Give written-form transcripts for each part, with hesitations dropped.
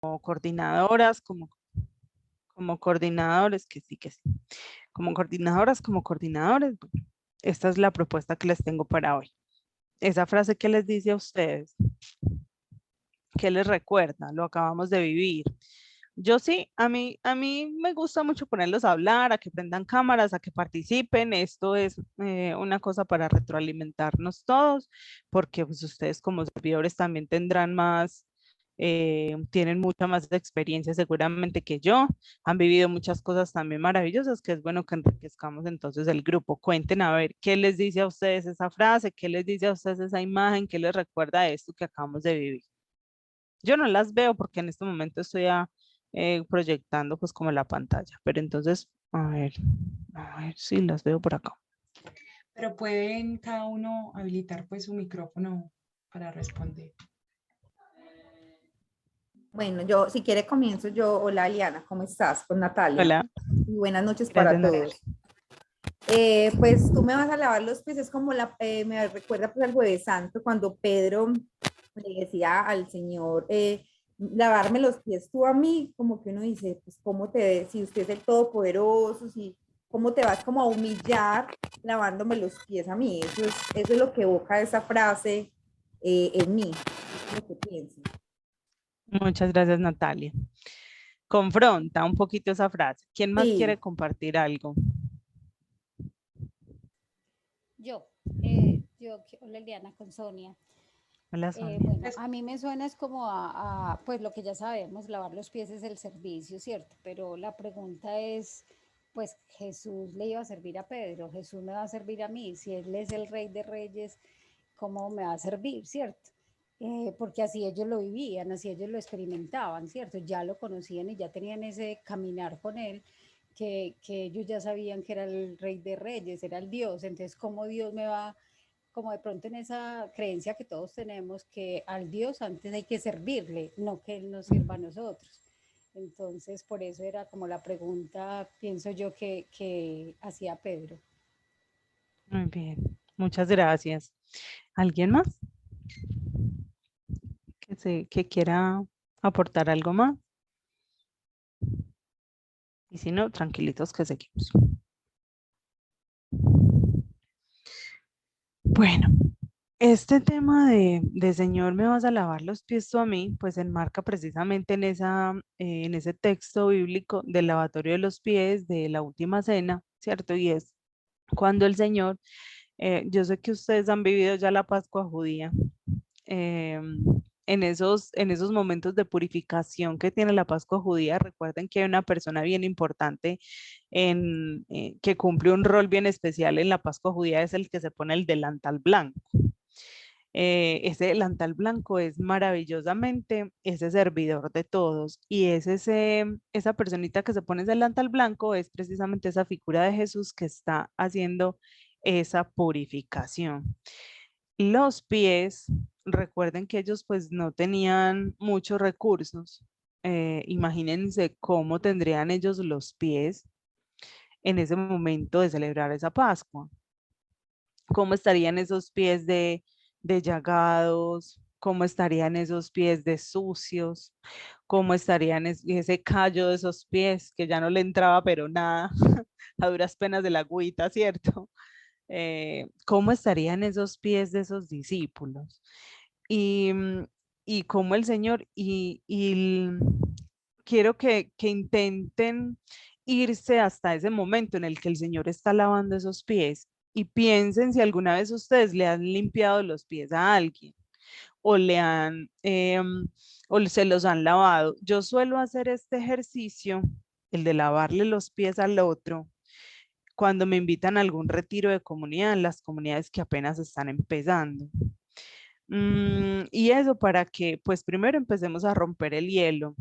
coordinadoras, como coordinadores, que sí, como coordinadoras, como coordinadores, bueno, esta es la propuesta que les tengo para hoy. Esa frase que les dice a ustedes, ¿qué les recuerda? Lo acabamos de vivir. Yo sí, a mí me gusta mucho ponerlos a hablar, a que prendan cámaras, a que participen. Esto es una cosa para retroalimentarnos todos, porque pues, ustedes como servidores también tendrán más, tienen mucha más experiencia seguramente que yo. Han vivido muchas cosas también maravillosas, que es bueno que enriquezcamos entonces el grupo. Cuenten a ver qué les dice a ustedes esa frase, qué les dice a ustedes esa imagen, qué les recuerda esto que acabamos de vivir. Yo no las veo porque en este momento estoy proyectando pues como la pantalla, pero entonces, a ver si las veo por acá. Pero pueden cada uno habilitar pues su micrófono para responder. Bueno, yo, si quiere comienzo yo. Hola, Aliana, ¿cómo estás? Con Natalia. Hola, Y buenas noches gracias para Natalia. todos. Pues tú me vas a lavar los pies, es como me recuerda pues al Jueves Santo, cuando Pedro le decía al Señor, lavarme los pies tú a mí, como que uno dice, pues cómo si usted es el Todopoderoso, si, cómo te vas como a humillar lavándome los pies a mí. Eso es lo que evoca esa frase en mí, es lo que pienso. Muchas gracias Natalia. Confronta un poquito esa frase. ¿Quién más Sí. quiere compartir algo? Hola Eliana, con Sonia. Hola Sonia. Bueno, a mí me suena es como pues lo que ya sabemos, lavar los pies es el servicio, ¿cierto? Pero la pregunta es, pues Jesús le iba a servir a Pedro, Jesús me va a servir a mí, si Él es el Rey de Reyes, ¿cómo me va a servir, ¿cierto? Porque así ellos lo vivían, así ellos lo experimentaban, ¿cierto? Ya lo conocían y ya tenían ese caminar con Él, que ellos ya sabían que era el Rey de Reyes, era el Dios, entonces, ¿cómo Dios me va como de pronto en esa creencia que todos tenemos que al Dios antes hay que servirle, no que Él nos sirva a nosotros? Entonces, por eso era como la pregunta, pienso yo, que hacía Pedro. Muy bien, muchas gracias. ¿Alguien más que quiera aportar algo más? Y si no, tranquilitos que seguimos. Bueno, este tema de Señor, me vas a lavar los pies tú a mí, pues enmarca precisamente en ese texto bíblico del lavatorio de los pies de la última cena, ¿cierto? Y es cuando el Señor, yo sé que ustedes han vivido ya la Pascua judía, eh, en esos momentos de purificación que tiene la Pascua judía, recuerden que hay una persona bien importante que cumple un rol bien especial en la Pascua judía, es el que se pone el delantal blanco. Ese delantal blanco es maravillosamente ese servidor de todos y esa personita que se pone ese delantal blanco es precisamente esa figura de Jesús que está haciendo esa purificación. Los pies, recuerden que ellos pues no tenían muchos recursos. Imagínense cómo tendrían ellos los pies en ese momento de celebrar esa Pascua. ¿Cómo estarían esos pies de llagados? ¿Cómo estarían esos pies de sucios? ¿Cómo estarían ese callo de esos pies que ya no le entraba pero nada, a duras penas de la agüita, ¿cierto? ¿Cómo estarían esos pies de esos discípulos? Y, y cómo el Señor, quiero que intenten irse hasta ese momento en el que el Señor está lavando esos pies y piensen si alguna vez ustedes le han limpiado los pies a alguien o o se los han lavado. Yo suelo hacer este ejercicio, el de lavarle los pies al otro, cuando me invitan a algún retiro de comunidad, en las comunidades que apenas están empezando. Y eso para que, pues primero empecemos a romper el hielo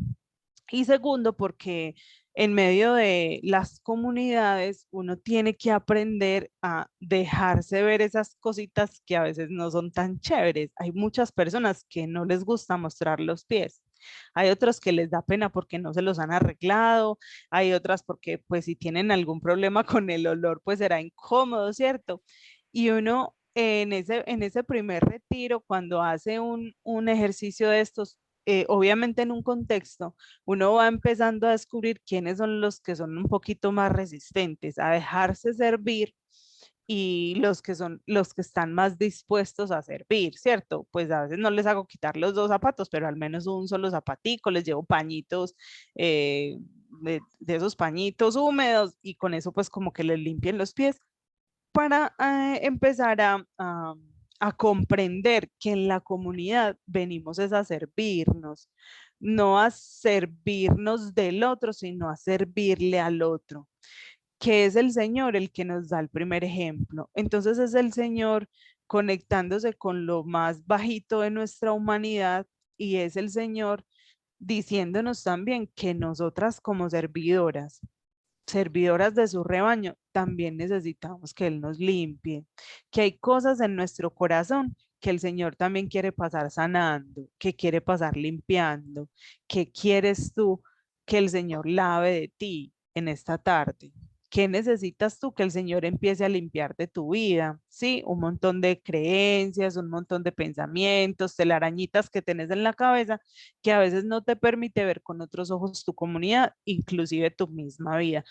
y segundo, porque en medio de las comunidades uno tiene que aprender a dejarse ver esas cositas que a veces no son tan chéveres. Hay muchas personas que no les gusta mostrar los pies. Hay otros que les da pena porque no se los han arreglado. Hay otras porque pues si tienen algún problema con el olor pues será incómodo, ¿cierto? Y uno en ese primer retiro, cuando hace un ejercicio de estos, obviamente en un contexto, uno va empezando a descubrir quiénes son los que son un poquito más resistentes a dejarse servir y los que son los que están más dispuestos a servir, ¿cierto? Pues a veces no les hago quitar los dos zapatos, pero al menos un solo zapatico, les llevo pañitos, de esos pañitos húmedos y con eso pues como que les limpien los pies para empezar a comprender que en la comunidad venimos es a servirnos, no a servirnos del otro, sino a servirle al otro, que es el Señor el que nos da el primer ejemplo. Entonces es el Señor conectándose con lo más bajito de nuestra humanidad y es el Señor diciéndonos también que nosotras como servidoras de su rebaño, también necesitamos que Él nos limpie, que hay cosas en nuestro corazón que el Señor también quiere pasar sanando, que quiere pasar limpiando, que quieres tú que el Señor lave de ti en esta tarde. ¿Qué necesitas tú que el Señor empiece a limpiar de tu vida? Sí, un montón de creencias, un montón de pensamientos, telarañitas que tenés en la cabeza que a veces no te permite ver con otros ojos tu comunidad, inclusive tu misma vida.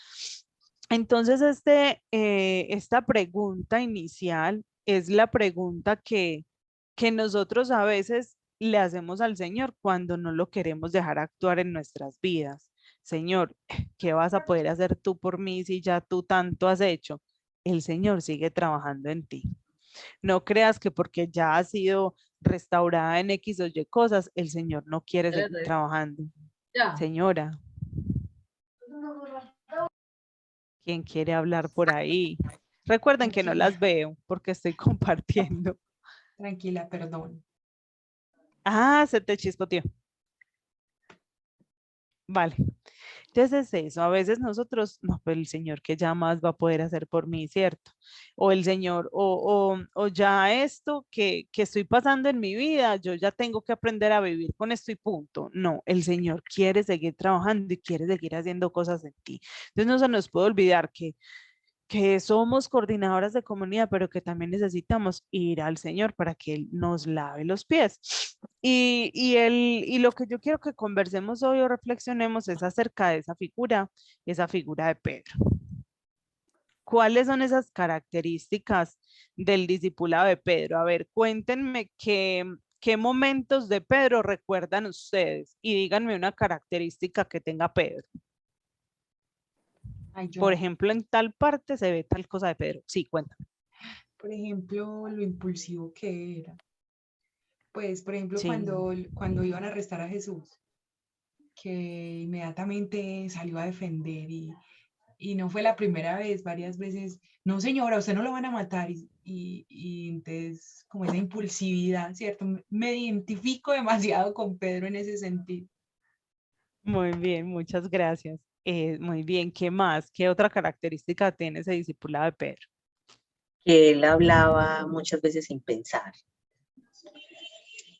Entonces, esta pregunta inicial es la pregunta que nosotros a veces le hacemos al Señor cuando no lo queremos dejar actuar en nuestras vidas. Señor, ¿qué vas a poder hacer tú por mí si ya tú tanto has hecho? El Señor sigue trabajando en ti. No creas que porque ya has sido restaurada en X o Y cosas, el Señor no quiere seguir trabajando. Señora, ¿quién quiere hablar por ahí? Recuerden que no Tranquila, las veo porque estoy compartiendo. tranquila, perdón. Ah, se te chispoteó. Vale. Entonces es eso, a veces nosotros, no, pues el Señor que ya más va a poder hacer por mí, ¿cierto? O el Señor, o ya esto que estoy pasando en mi vida, yo ya tengo que aprender a vivir con esto y punto. No, el Señor quiere seguir trabajando y quiere seguir haciendo cosas en ti. Entonces no se nos puede olvidar que somos coordinadoras de comunidad, pero que también necesitamos ir al Señor para que Él nos lave los pies. Y lo que yo quiero que conversemos hoy o reflexionemos es acerca de esa figura de Pedro. ¿Cuáles son esas características del discipulado de Pedro? A ver, cuéntenme qué momentos de Pedro recuerdan ustedes y díganme una característica que tenga Pedro. Ay, Por yo, ejemplo, en tal parte se ve tal cosa de Pedro. Sí, cuéntame. por ejemplo, lo impulsivo que era. Pues, por ejemplo, Sí. cuando iban a arrestar a Jesús, que inmediatamente salió a defender y no fue la primera vez, varias veces, no señora, usted no lo van a matar y entonces como esa impulsividad, ¿cierto? Me identifico demasiado con Pedro en ese sentido. Muy bien, muchas gracias. Muy bien, ¿qué más? ¿Qué otra característica tiene ese discipulado de Pedro? Que él hablaba muchas veces sin pensar.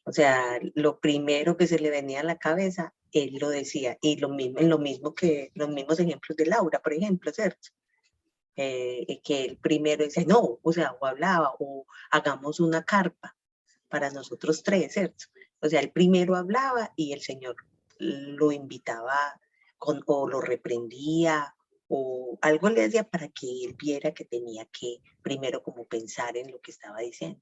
O sea, lo primero que se le venía a la cabeza, él lo decía. Y lo mismo que los mismos ejemplos de Laura, por ejemplo, ¿cierto? Que él primero dice, no, o sea, o hablaba, o hagamos una carpa para nosotros tres, ¿cierto? O sea, él primero hablaba y el Señor lo invitaba o lo reprendía o algo le hacía para que él viera que tenía que primero como pensar en lo que estaba diciendo.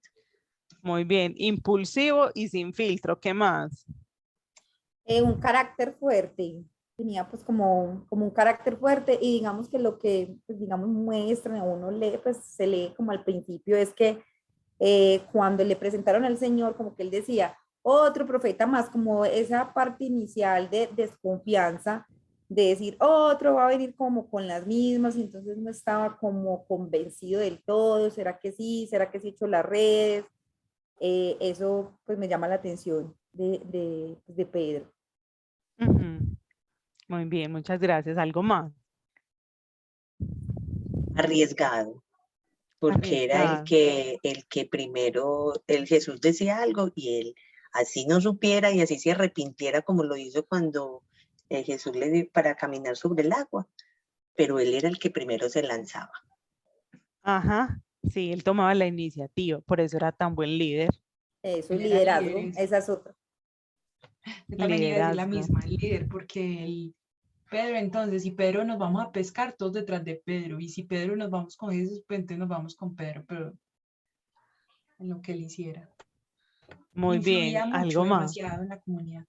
Muy bien, impulsivo y sin filtro, ¿qué más? Un carácter fuerte, tenía pues como un carácter fuerte y digamos que lo que pues, digamos muestran o uno lee, pues se lee como al principio es que cuando le presentaron al Señor como que él decía, otro profeta más, como esa parte inicial de desconfianza, de decir, otro va a venir como con las mismas y entonces no estaba como convencido del todo, ¿será que sí? ¿Será que sí he hecho las redes? Eso pues me llama la atención de Pedro. Ujú. Muy bien, muchas gracias. ¿Algo más? Arriesgado, porque era Arriesgado. el que primero, el Jesús decía algo y él así no supiera y así se arrepintiera como lo hizo cuando Jesús le dio para caminar sobre el agua, pero él era el que primero se lanzaba. Ajá, sí, él tomaba la iniciativa, por eso era tan buen líder. Eso, Él era líder, liderazgo, esa es otra. Yo también iba a decir la Liderazgo. misma, el líder, porque Pedro, entonces, si Pedro nos vamos a pescar, todos detrás de Pedro, y si Pedro nos vamos con Jesús, pues entonces nos vamos con Pedro, pero en lo que él hiciera. Muy bien, Influía mucho, algo más. demasiado en la comunidad.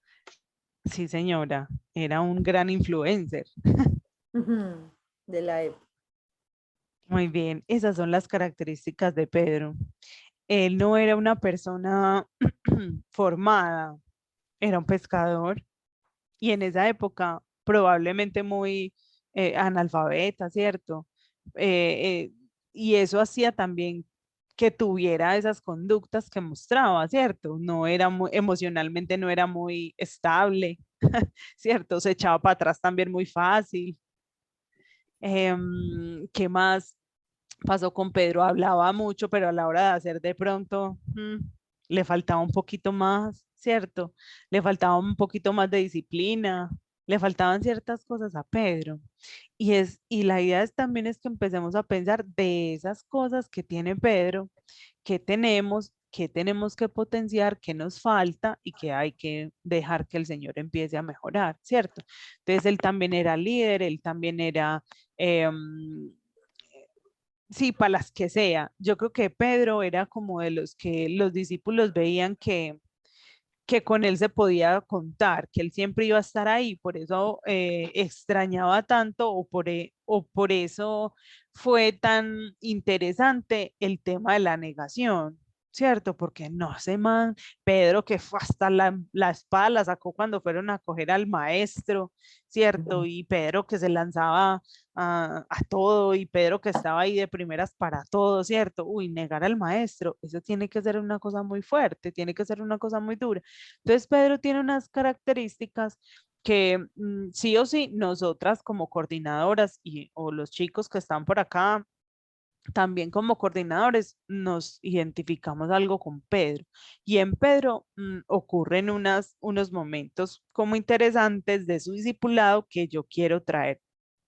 Sí, señora, era un gran influencer. Ujú, de la época. Muy bien, esas son las características de Pedro. Él no era una persona formada, era un pescador y en esa época probablemente muy analfabeta, ¿cierto? Eh, eh, y eso hacía también que tuviera esas conductas que mostraba, ¿cierto? No era muy, emocionalmente no era muy estable, ¿cierto? Se echaba para atrás también muy fácil. ¿Qué más pasó con Pedro? Hablaba mucho, pero a la hora de hacer de pronto le faltaba un poquito más, ¿cierto? Le faltaba un poquito más de disciplina, le faltaban ciertas cosas a Pedro. Y la idea también es que empecemos a pensar de esas cosas que tiene Pedro, que tenemos que potenciar, que nos falta y que hay que dejar que el Señor empiece a mejorar, ¿cierto? Entonces él también era líder, él también era, sí, para las que sea. Yo creo que Pedro era como de los que los discípulos veían que con él se podía contar, que él siempre iba a estar ahí, por eso extrañaba tanto o por eso fue tan interesante el tema de la negación, ¿cierto? Porque no sé, man, Pedro que fue hasta la espada la sacó cuando fueron a coger al maestro, ¿cierto? Y Pedro que se lanzaba a todo y Pedro que estaba ahí de primeras para todo, ¿cierto? Uy, negar al maestro, eso tiene que ser una cosa muy fuerte, tiene que ser una cosa muy dura. Entonces, Pedro tiene unas características que sí o sí nosotras como coordinadoras o los chicos que están por acá, también como coordinadores, nos identificamos algo con Pedro. Y en Pedro ocurren unos momentos como interesantes de su discipulado que yo quiero traer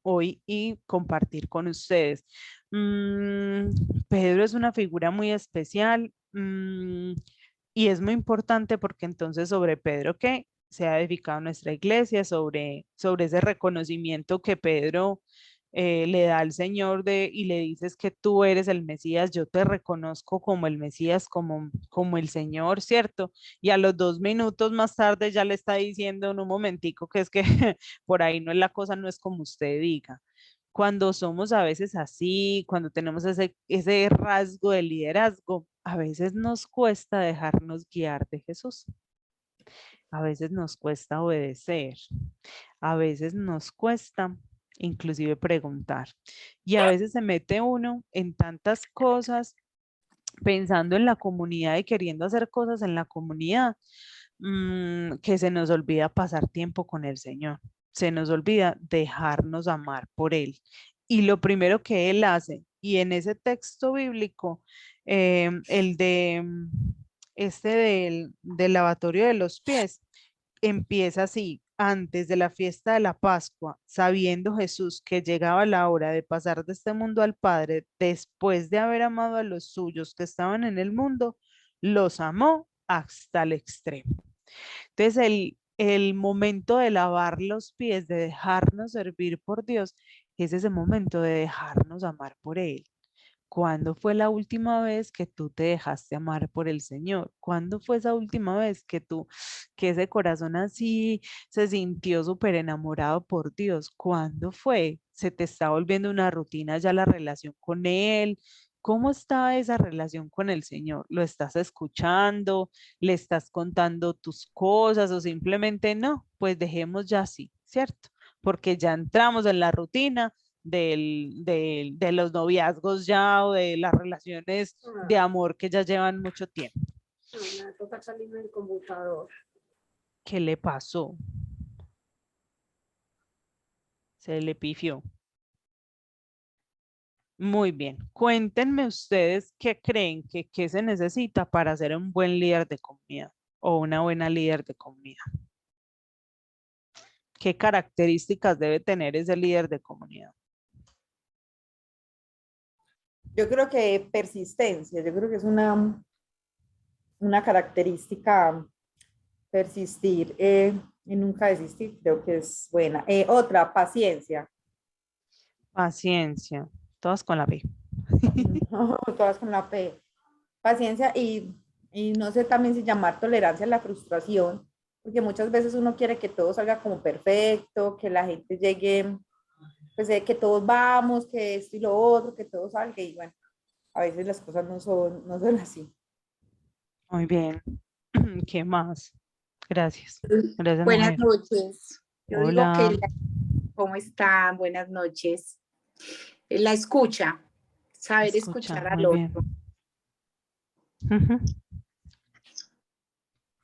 hoy y compartir con ustedes. Mm, Pedro es una figura muy especial. Y es muy importante porque entonces sobre Pedro que se ha edificado nuestra iglesia, sobre ese reconocimiento que Pedro le da al Señor y le dices que tú eres el Mesías, yo te reconozco como el Mesías, como el Señor, ¿cierto? Y a los 2 minutos más tarde ya le está diciendo en un momentico que es que por ahí no es la cosa, no es como usted diga. Cuando somos a veces así, cuando tenemos ese rasgo de liderazgo, a veces nos cuesta dejarnos guiar de Jesús. A veces nos cuesta obedecer. A veces nos cuesta inclusive preguntar. Y a veces se mete uno en tantas cosas pensando en la comunidad y queriendo hacer cosas en la comunidad, que se nos olvida pasar tiempo con el Señor, se nos olvida dejarnos amar por Él. Y lo primero que Él hace, y en ese texto bíblico, el de del lavatorio de los pies, empieza así, antes de la fiesta de la Pascua, sabiendo Jesús que llegaba la hora de pasar de este mundo al Padre, después de haber amado a los suyos que estaban en el mundo, los amó hasta el extremo. Entonces, el momento de lavar los pies, de dejarnos servir por Dios, es ese momento de dejarnos amar por Él. ¿Cuándo fue la última vez que tú te dejaste amar por el Señor? ¿Cuándo fue esa última vez que ese corazón así se sintió súper enamorado por Dios? ¿Cuándo fue? ¿Se te está volviendo una rutina ya la relación con Él? ¿Cómo está esa relación con el Señor? ¿Lo estás escuchando? ¿Le estás contando tus cosas o simplemente no? Pues dejemos ya así, ¿cierto? Porque ya entramos en la rutina de los noviazgos ya o de las relaciones de amor que ya llevan mucho tiempo. No, me toca salir del computador. ¿Qué le pasó? Se le pifió. Muy bien. Cuéntenme ustedes qué creen qué se necesita para ser un buen líder de comunidad o una buena líder de comunidad. ¿Qué características debe tener ese líder de comunidad? Yo creo que persistencia, yo creo que es una característica persistir y nunca desistir, creo que es buena. Otra, paciencia. Paciencia. Todas con la P. Todas con la P. Paciencia y no sé también si llamar tolerancia a la frustración, porque muchas veces uno quiere que todo salga como perfecto, que la gente llegue, pues que todos vamos, que esto y lo otro, que todo salga y bueno, a veces las cosas no son así. Muy bien. ¿Qué más? Gracias. Gracias, Buenas mujer. noches. Yo digo que, Hola. ¿cómo están? Buenas noches. La escucha, saber Escucha, escuchar muy al bien. otro. Ujú.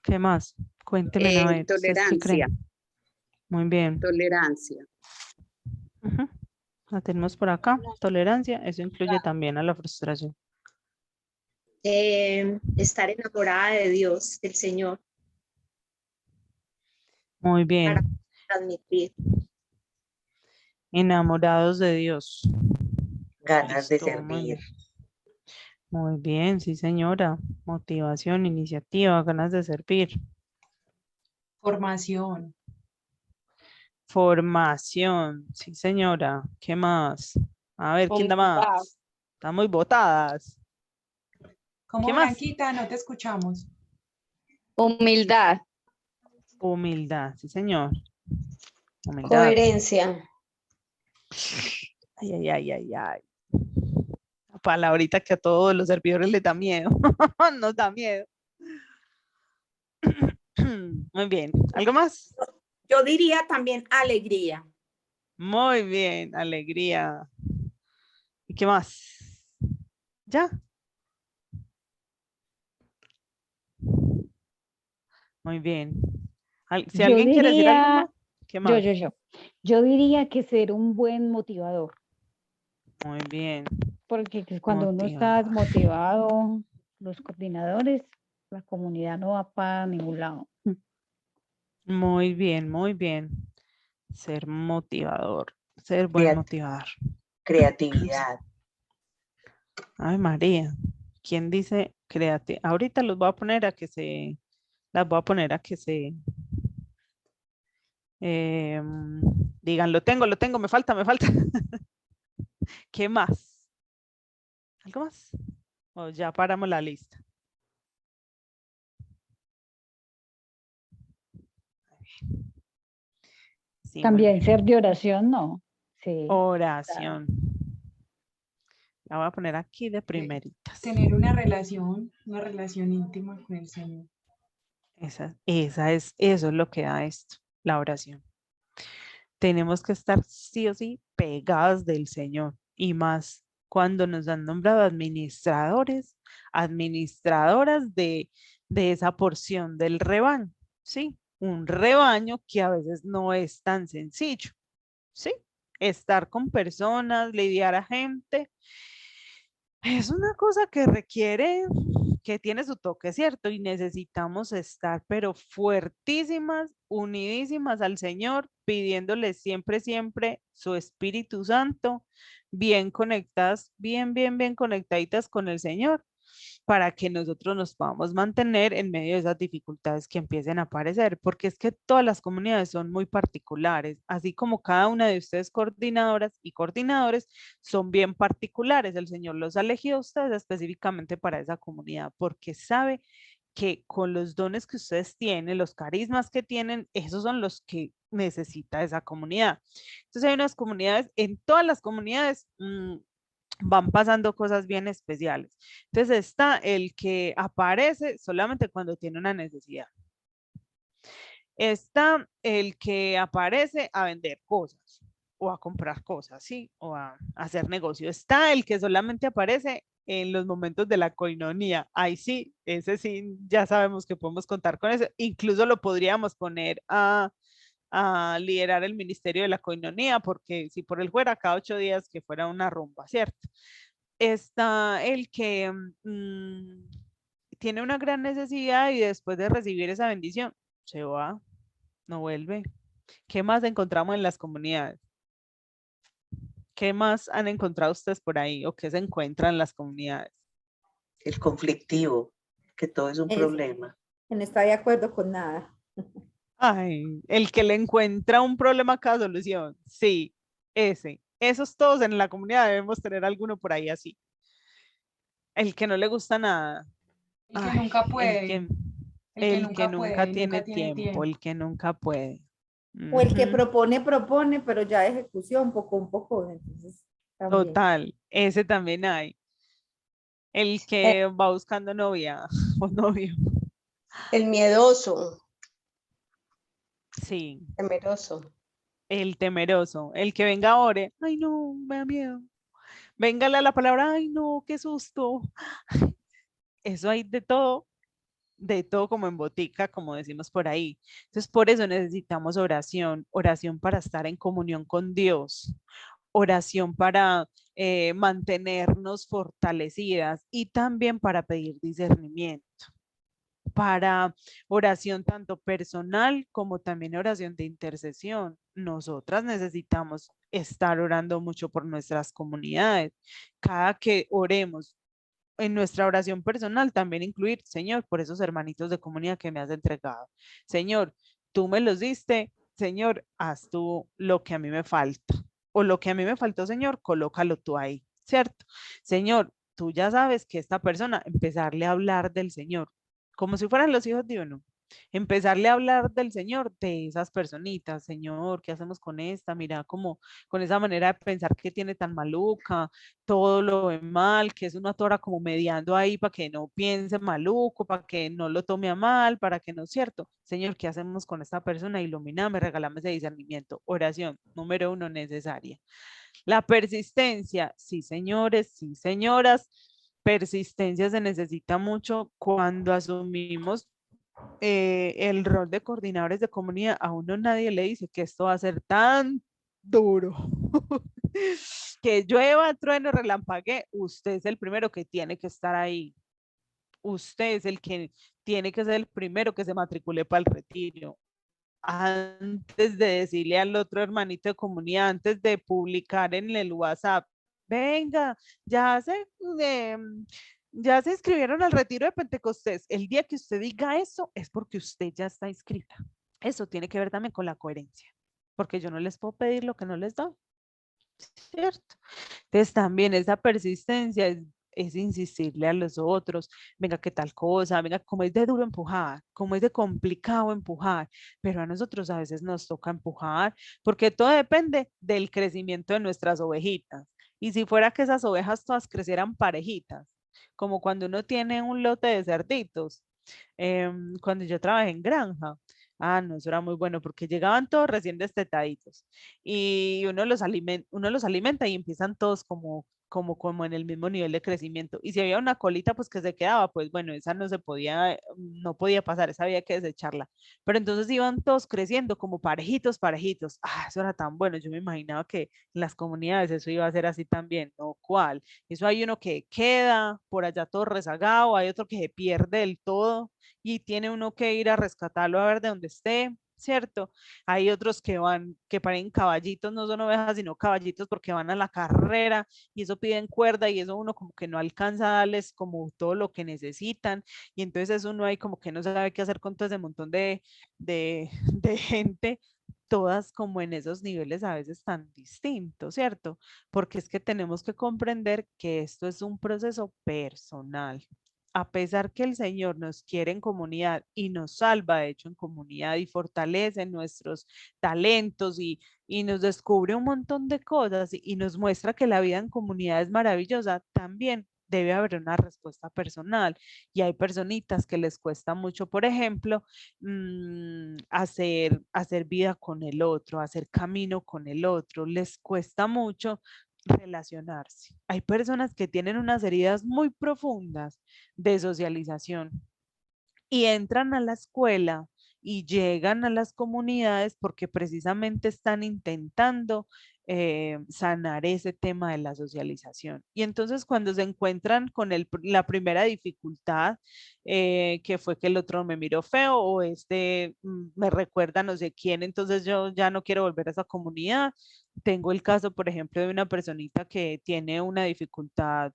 ¿Qué más? Cuéntenme, a ver, ¿ustedes qué Tolerancia, creen? Muy bien. tolerancia. Ujú. La tenemos por acá. Tolerancia, eso incluye también a la frustración. Estar enamorada de Dios, del Señor, Muy para bien. transmitir. Enamorados de Dios. Ganas de Listo, muy servir. bien. Muy bien, sí, señora. Motivación, iniciativa, ganas de servir. Formación. Formación, sí, señora. ¿Qué más? A ver, ¿quién da Humildad. más? Están muy botadas. ¿Cómo, ¿Qué más? Blanquita? No te escuchamos. Humildad. Humildad, sí, señor. Humildad. Coherencia. Ay, ay, ay, ay, ay. La palabrita que a todos los servidores les da miedo. Nos da miedo. Muy bien. ¿Algo más? Yo diría también alegría. Muy bien. Alegría. ¿Y qué más? ¿Ya? Muy bien. Si Yo alguien quiere decir algo diría, más, ¿qué más? yo diría que ser un buen motivador, Muy bien. porque cuando uno está Motivador. desmotivado, los coordinadores, la comunidad no va para ningún lado. Muy bien, muy bien. Ser motivador. Ser buen motivador. Creatividad. Ay, María. ¿Quién dice créate? Ahorita los voy a poner a que se, las voy a poner a que se digan, lo tengo, me falta, me falta. ¿Qué más? ¿Algo más? O ya paramos la lista. Sí, muy También bien. ser de oración, ¿no? Sí. Oración. La voy a poner aquí de primeritas. Tener una relación íntima con el Señor. Eso es lo que da esto, la oración. Tenemos que estar sí o sí pegadas del Señor y más cuando nos han nombrado administradores, administradoras de esa porción del rebaño, ¿sí? Un rebaño que a veces no es tan sencillo, ¿sí? Estar con personas, lidiar a gente, es una cosa que requiere, que tiene su toque, ¿cierto? Y necesitamos estar, pero fuertísimas, unidísimas al Señor, pidiéndole siempre, siempre su Espíritu Santo, bien conectadas, bien conectaditas con el Señor, para que nosotros nos podamos mantener en medio de esas dificultades que empiecen a aparecer, porque es que todas las comunidades son muy particulares, así como cada una de ustedes coordinadoras y coordinadores son bien particulares. El Señor los ha elegido a ustedes específicamente para esa comunidad, porque sabe que con los dones que ustedes tienen, los carismas que tienen, esos son los que necesita esa comunidad. Entonces hay unas comunidades, en todas las comunidades van pasando cosas bien especiales. Entonces está el que aparece solamente cuando tiene una necesidad. Está el que aparece a vender cosas o a comprar cosas, ¿sí? O a hacer negocio. Está el que solamente aparece en los momentos de la coinonía. Ahí sí, ese sí, ya sabemos que podemos contar con eso. Incluso lo podríamos poner a liderar el ministerio de la coinonía, porque si por él fuera cada 8 días que fuera una rumba, ¿cierto? Está el que tiene una gran necesidad y después de recibir esa bendición, se va, no vuelve. ¿Qué más encontramos en las comunidades? ¿Qué más han encontrado ustedes por ahí o qué se encuentran en las comunidades? El conflictivo, que todo es un problema. Que no está de acuerdo con nada. Ay, el que le encuentra un problema a cada solución. Sí, ese. Esos todos en la comunidad debemos tener alguno por ahí así. El que no le gusta nada. El que Ay, nunca puede, el que nunca tiene nunca tiene tiempo, tiempo. el que nunca puede. O el que Ujú, propone, pero ya de ejecución, poco a poco, entonces también. total, ese también hay. El El, que va buscando novia o novio. el miedoso, Sí, temeroso. el temeroso, el que venga ahora. Ay, no, me da miedo. Véngale a la palabra, ay, no, qué susto. Eso hay de todo como en botica, como decimos por ahí. Entonces, por eso necesitamos oración, oración para estar en comunión con Dios, oración para mantenernos fortalecidas y también para pedir discernimiento, para oración tanto personal como también oración de intercesión. Nosotras necesitamos estar orando mucho por nuestras comunidades. Cada que oremos en nuestra oración personal también incluir, Señor, por esos hermanitos de comunidad que me has entregado. Señor, tú me los diste, Señor, haz tú lo que a mí me falta. O lo que a mí me faltó, Señor, colócalo tú ahí, ¿cierto? Señor, tú ya sabes que esta persona, empezarle a hablar del Señor, como si fueran los hijos de uno. Empezarle a hablar del Señor, de esas personitas, Señor, ¿qué hacemos con esta? Mira, como con esa manera de pensar que tiene tan maluca, todo lo ve mal, que es una tora como mediando ahí para que no piense maluco, para que no lo tome a mal, para que no es cierto. Señor, ¿qué hacemos con esta persona? Ilumíname, regálame ese discernimiento. Oración, número uno, necesaria. La persistencia, sí, señores, sí, señoras. Persistencia se necesita mucho cuando asumimos el rol de coordinadores de comunidad. A uno nadie le dice que esto va a ser tan duro. Que llueva, trueno, relampague, usted es el primero que tiene que estar ahí. Usted es el que tiene que ser el primero que se matricule para el retiro. Antes de decirle al otro hermanito de comunidad, antes de publicar en el WhatsApp, venga, ya se, eh, ya se inscribieron al retiro de Pentecostés. El día que usted diga eso es porque usted ya está inscrita. Eso tiene que ver también con la coherencia, porque yo no les puedo pedir lo que no les doy, ¿cierto? Entonces también esa persistencia es insistirle a los otros, venga, que tal cosa, venga, como es de duro empujar, como es de complicado empujar, pero a nosotros a veces nos toca empujar, porque todo depende del crecimiento de nuestras ovejitas. Y si fuera que esas ovejas todas crecieran parejitas, como cuando uno tiene un lote de cerditos, cuando yo trabajé en granja, no, eso era muy bueno porque llegaban todos recién destetaditos y uno los alimenta y empiezan todos como en el mismo nivel de crecimiento. Y si había una colita pues que se quedaba, pues bueno, esa no se podía, no podía pasar, esa había que desecharla. Pero entonces iban todos creciendo como parejitos, parejitos. Eso era tan bueno. Yo me imaginaba que en las comunidades eso iba a ser así también, ¿no? ¿Cuál? Eso hay uno que queda por allá todo rezagado, hay otro que se pierde del todo y tiene uno que ir a rescatarlo a ver de dónde esté, ¿cierto? Hay otros que van, que paren caballitos, no son ovejas, sino caballitos porque van a la carrera y eso piden cuerda y eso uno como que no alcanza a darles como todo lo que necesitan y entonces uno ahí como que no sabe qué hacer con todo ese montón de gente, todas como en esos niveles a veces tan distintos, ¿cierto? Porque es que tenemos que comprender que esto es un proceso personal. A pesar que el Señor nos quiere en comunidad y nos salva, de hecho, en comunidad y fortalece nuestros talentos y nos descubre un montón de cosas y nos muestra que la vida en comunidad es maravillosa, también debe haber una respuesta personal. Y hay personitas que les cuesta mucho, por ejemplo, hacer vida con el otro, hacer camino con el otro, les cuesta mucho relacionarse. Hay personas que tienen unas heridas muy profundas de socialización y entran a la escuela y llegan a las comunidades porque precisamente están intentando sanar ese tema de la socialización. Y entonces cuando se encuentran con la primera dificultad, que fue que el otro me miró feo o este me recuerda no sé quién, entonces yo ya no quiero volver a esa comunidad. Tengo el caso, por ejemplo, de una personita que tiene una dificultad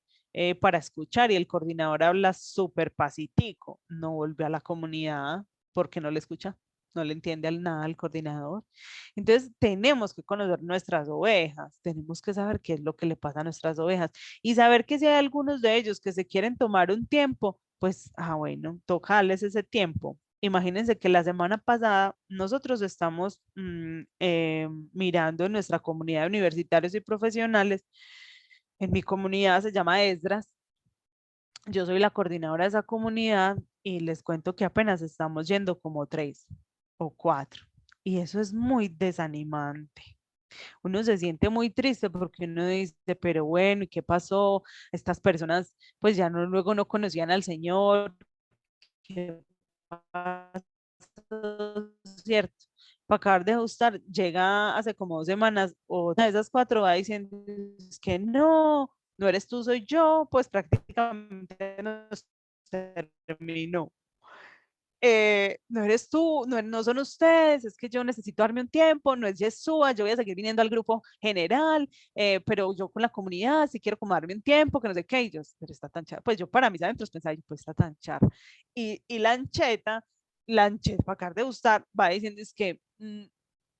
para escuchar y el coordinador habla súper pacífico, no volvió a la comunidad porque no le escucha. no le entiende nada al coordinador. Entonces tenemos que conocer nuestras ovejas, tenemos que saber qué es lo que le pasa a nuestras ovejas y saber que si hay algunos de ellos que se quieren tomar un tiempo, pues, bueno, tocarles ese tiempo. Imagínense que la semana pasada nosotros estamos mirando en nuestra comunidad de universitarios y profesionales. En mi comunidad se llama Esdras. Yo soy la coordinadora de esa comunidad y les cuento que apenas estamos yendo como 3 o 4. Y eso es muy desanimante. Uno se siente muy triste porque uno dice, pero bueno, ¿y qué pasó? Estas personas pues ya no, luego no conocían al Señor. ¿Qué pasó? ¿Cierto? Para acabar de ajustar, llega hace como 2 semanas, otra de esas 4 va diciendo es que no, no eres tú, soy yo, pues prácticamente nos terminó. No eres tú, no son ustedes, es que yo necesito darme un tiempo, no es Yeshua, yo voy a seguir viniendo al grupo general, pero yo con la comunidad sí quiero como darme un tiempo, que no sé qué, y yo, pero está tan charra, pues yo para mis adentros pensaba, pues está tan charra. Y la ancheta, para acabar de gustar, va diciendo es que,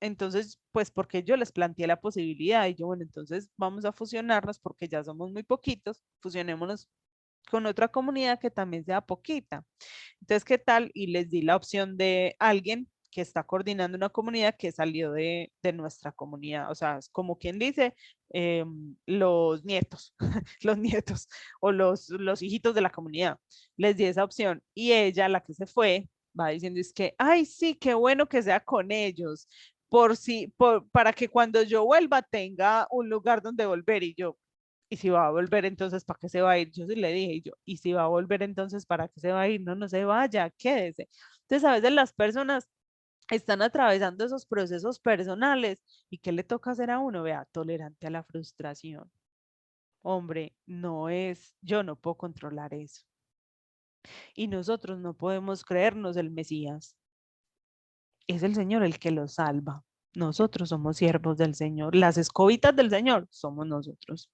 entonces, pues porque yo les planteé la posibilidad, y yo, bueno, entonces vamos a fusionarnos porque ya somos muy poquitos, fusionémonos con otra comunidad que también sea poquita. Entonces, ¿qué tal? Y les di la opción de alguien que está coordinando una comunidad que salió de nuestra comunidad. O sea, es como quien dice, los nietos, los nietos o los hijitos de la comunidad. Les di esa opción y ella, la que se fue, va diciendo es que, ay, sí, qué bueno que sea con ellos, para que cuando yo vuelva tenga un lugar donde volver. Y yo, y si va a volver, entonces, ¿para qué se va a ir? Yo sí le dije, y si va a volver, entonces, ¿para qué se va a ir? No, no se vaya, quédese. Entonces, a veces las personas están atravesando esos procesos personales y ¿qué le toca hacer a uno? Vea, tolerante a la frustración. Hombre, yo no puedo controlar eso. Y nosotros no podemos creernos el Mesías. Es el Señor el que lo salva. Nosotros somos siervos del Señor. Las escobitas del Señor somos nosotros.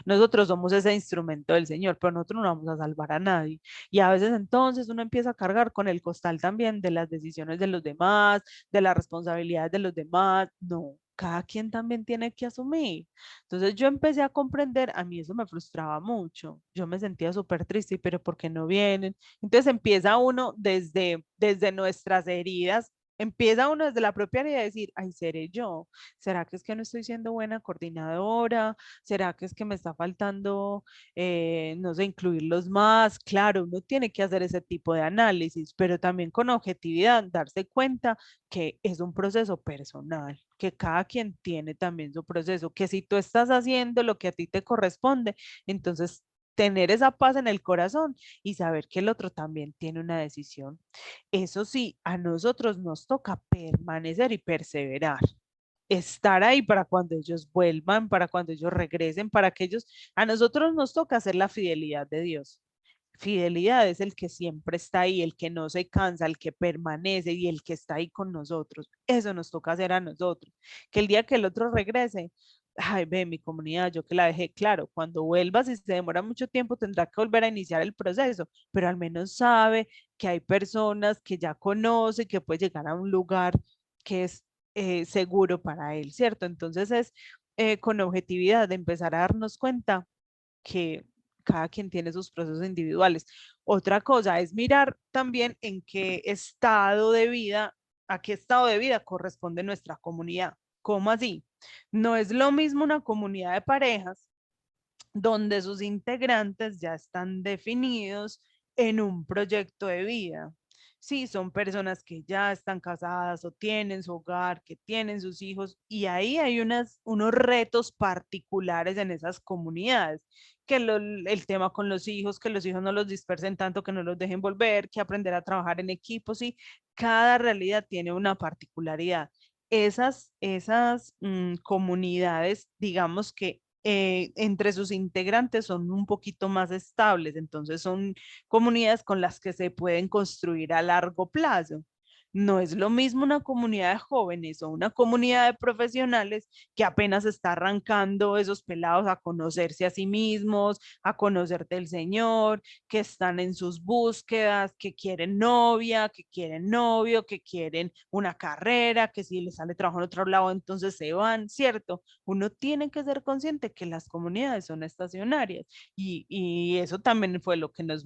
Nosotros somos ese instrumento del Señor, pero nosotros no vamos a salvar a nadie. Y a veces entonces uno empieza a cargar con el costal también de las decisiones de los demás, de las responsabilidades de los demás. No, cada quien también tiene que asumir. Entonces yo empecé a comprender, a mí eso me frustraba mucho. Yo me sentía súper triste, pero ¿por qué no vienen? Entonces empieza uno desde nuestras heridas. Empieza uno desde la propia herida a decir, ay, seré yo. ¿Será que es que no estoy siendo buena coordinadora? ¿Será que es que me está faltando, no sé, incluirlos más? Claro, uno tiene que hacer ese tipo de análisis, pero también con objetividad, darse cuenta que es un proceso personal, que cada quien tiene también su proceso, que si tú estás haciendo lo que a ti te corresponde, entonces tener esa paz en el corazón y saber que el otro también tiene una decisión. Eso sí, a nosotros nos toca permanecer y perseverar, estar ahí para cuando ellos vuelvan, para cuando ellos regresen, para que ellos, a nosotros nos toca hacer la fidelidad de Dios. Fidelidad es el que siempre está ahí, el que no se cansa, el que permanece y el que está ahí con nosotros. Eso nos toca hacer a nosotros. Que el día que el otro regrese, ay, ve, mi comunidad, yo que la dejé, claro, cuando vuelva, si se demora mucho tiempo, tendrá que volver a iniciar el proceso, pero al menos sabe que hay personas que ya conoce, que puede llegar a un lugar que es seguro para él, ¿cierto? Entonces es con objetividad de empezar a darnos cuenta que cada quien tiene sus procesos individuales. Otra cosa es mirar también en qué estado de vida, a qué estado de vida corresponde nuestra comunidad. ¿Cómo así? No es lo mismo una comunidad de parejas donde sus integrantes ya están definidos en un proyecto de vida. Sí, son personas que ya están casadas o tienen su hogar, que tienen sus hijos, y ahí hay unos retos particulares en esas comunidades, que el tema con los hijos, que los hijos no los dispersen tanto, que no los dejen volver, que aprender a trabajar en equipo, sí, cada realidad tiene una particularidad. Esas comunidades, digamos que entre sus integrantes son un poquito más estables, entonces son comunidades con las que se pueden construir a largo plazo. No es lo mismo una comunidad de jóvenes o una comunidad de profesionales que apenas está arrancando esos pelados a conocerse a sí mismos, a conocer del Señor, que están en sus búsquedas, que quieren novia, que quieren novio, que quieren una carrera, que si les sale trabajo en otro lado, entonces se van, ¿cierto? Uno tiene que ser consciente que las comunidades son estacionarias y eso también fue lo que nos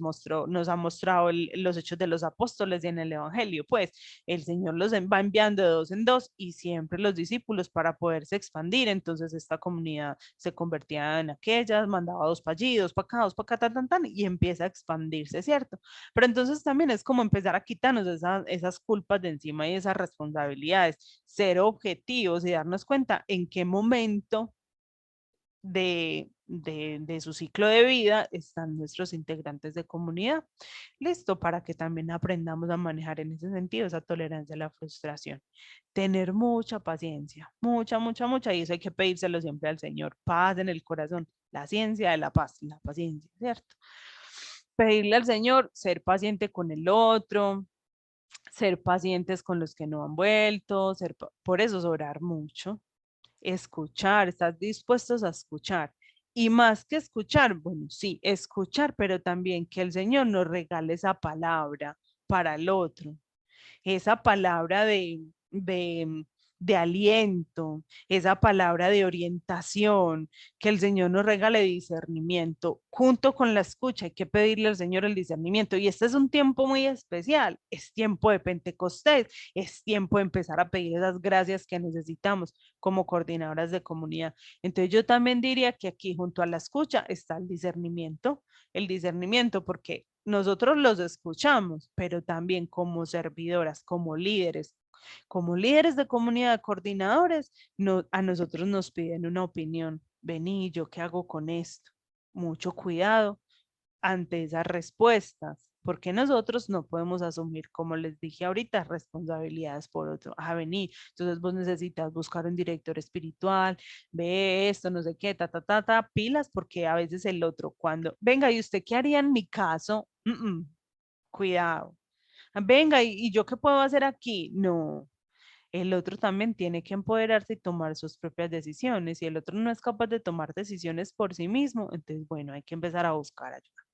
ha mostrado los hechos de los apóstoles y en el Evangelio, pues el Señor los va enviando de dos en dos y siempre los discípulos para poderse expandir. Entonces esta comunidad se convertía en aquellas, mandaba dos para allí, dos para acá, tan, y empieza a expandirse, ¿cierto? Pero entonces también es como empezar a quitarnos esas culpas de encima y esas responsabilidades, ser objetivos y darnos cuenta en qué momento de su ciclo de vida están nuestros integrantes de comunidad. Listo, para que también aprendamos a manejar en ese sentido esa tolerancia a la frustración. Tener mucha paciencia, mucha, y eso hay que pedírselo siempre al Señor. Paz en el corazón, la ciencia de la paz, la paciencia, ¿cierto? Pedirle al Señor ser paciente con el otro, ser pacientes con los que no han vuelto, por eso es orar mucho, escuchar, estás dispuestos a escuchar. Y más que escuchar, bueno, sí, escuchar, pero también que el Señor nos regale esa palabra para el otro, esa palabra de aliento, esa palabra de orientación, que el Señor nos regale discernimiento. Junto con la escucha hay que pedirle al Señor el discernimiento. Y este es un tiempo muy especial, es tiempo de Pentecostés, es tiempo de empezar a pedir esas gracias que necesitamos como coordinadoras de comunidad. Entonces yo también diría que aquí junto a la escucha está el discernimiento porque nosotros los escuchamos, pero también como servidoras, como líderes de comunidad, coordinadores, no, a nosotros nos piden una opinión. Vení, ¿yo qué hago con esto? Mucho cuidado ante esas respuestas, porque nosotros no podemos asumir, como les dije ahorita, responsabilidades por otro. Ah, vení, entonces vos necesitas buscar un director espiritual, ve esto, no sé qué, pilas, porque a veces el otro cuando, venga, ¿y usted qué haría en mi caso? Cuidado. Venga, ¿y yo qué puedo hacer aquí? No, el otro también tiene que empoderarse y tomar sus propias decisiones. Y el otro no es capaz de tomar decisiones por sí mismo, entonces, bueno, hay que empezar a buscar ayuda.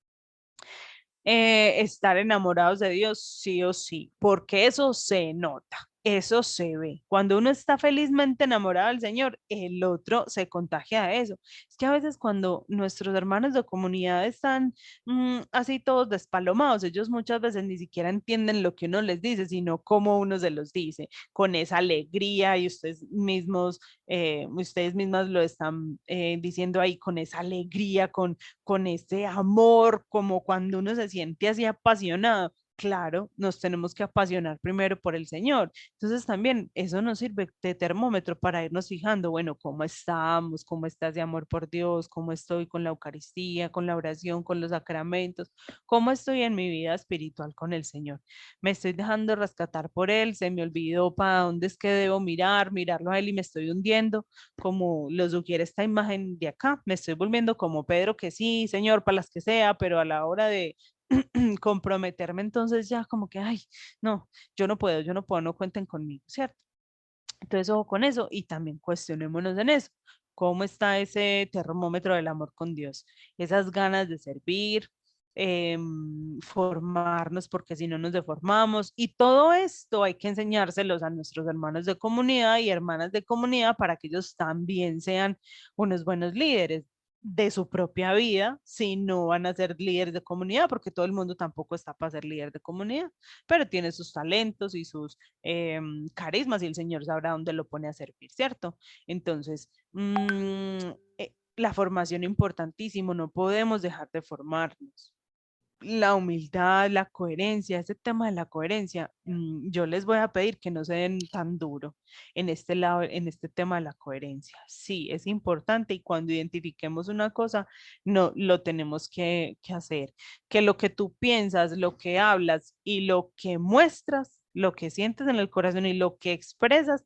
Estar enamorados de Dios, sí o sí, porque eso se nota, eso se ve. Cuando uno está felizmente enamorado del Señor, el otro se contagia de eso. Es que a veces cuando nuestros hermanos de comunidad están así todos despalomados, ellos muchas veces ni siquiera entienden lo que uno les dice, sino cómo uno se los dice, con esa alegría y ustedes mismas lo están diciendo ahí, con esa alegría, con ese amor, como cuando uno se siente así apasionado. Claro, nos tenemos que apasionar primero por el Señor. Entonces también eso nos sirve de termómetro para irnos fijando, bueno, cómo estamos, cómo está ese amor por Dios, cómo estoy con la Eucaristía, con la oración, con los sacramentos, cómo estoy en mi vida espiritual con el Señor. Me estoy dejando rescatar por Él, se me olvidó para dónde es que debo mirarlo a Él y me estoy hundiendo como lo sugiere esta imagen de acá. Me estoy volviendo como Pedro, que sí, Señor, para las que sea, pero a la hora de comprometerme, entonces ya como que, ay, no, yo no puedo, no cuenten conmigo, ¿cierto? Entonces, ojo con eso y también cuestionémonos en eso. ¿Cómo está ese termómetro del amor con Dios? Esas ganas de servir, formarnos porque si no nos deformamos y todo esto hay que enseñárselos a nuestros hermanos de comunidad y hermanas de comunidad para que ellos también sean unos buenos líderes de su propia vida, si no van a ser líderes de comunidad, porque todo el mundo tampoco está para ser líder de comunidad, pero tiene sus talentos y sus carismas y el Señor sabrá dónde lo pone a servir, ¿cierto? Entonces, la formación importantísimo, no podemos dejar de formarnos. La humildad, la coherencia, ese tema de la coherencia, yo les voy a pedir que no se den tan duro en este lado, en este tema de la coherencia. Sí, es importante y cuando identifiquemos una cosa, no lo tenemos que hacer. Que lo que tú piensas, lo que hablas y lo que muestras, lo que sientes en el corazón y lo que expresas,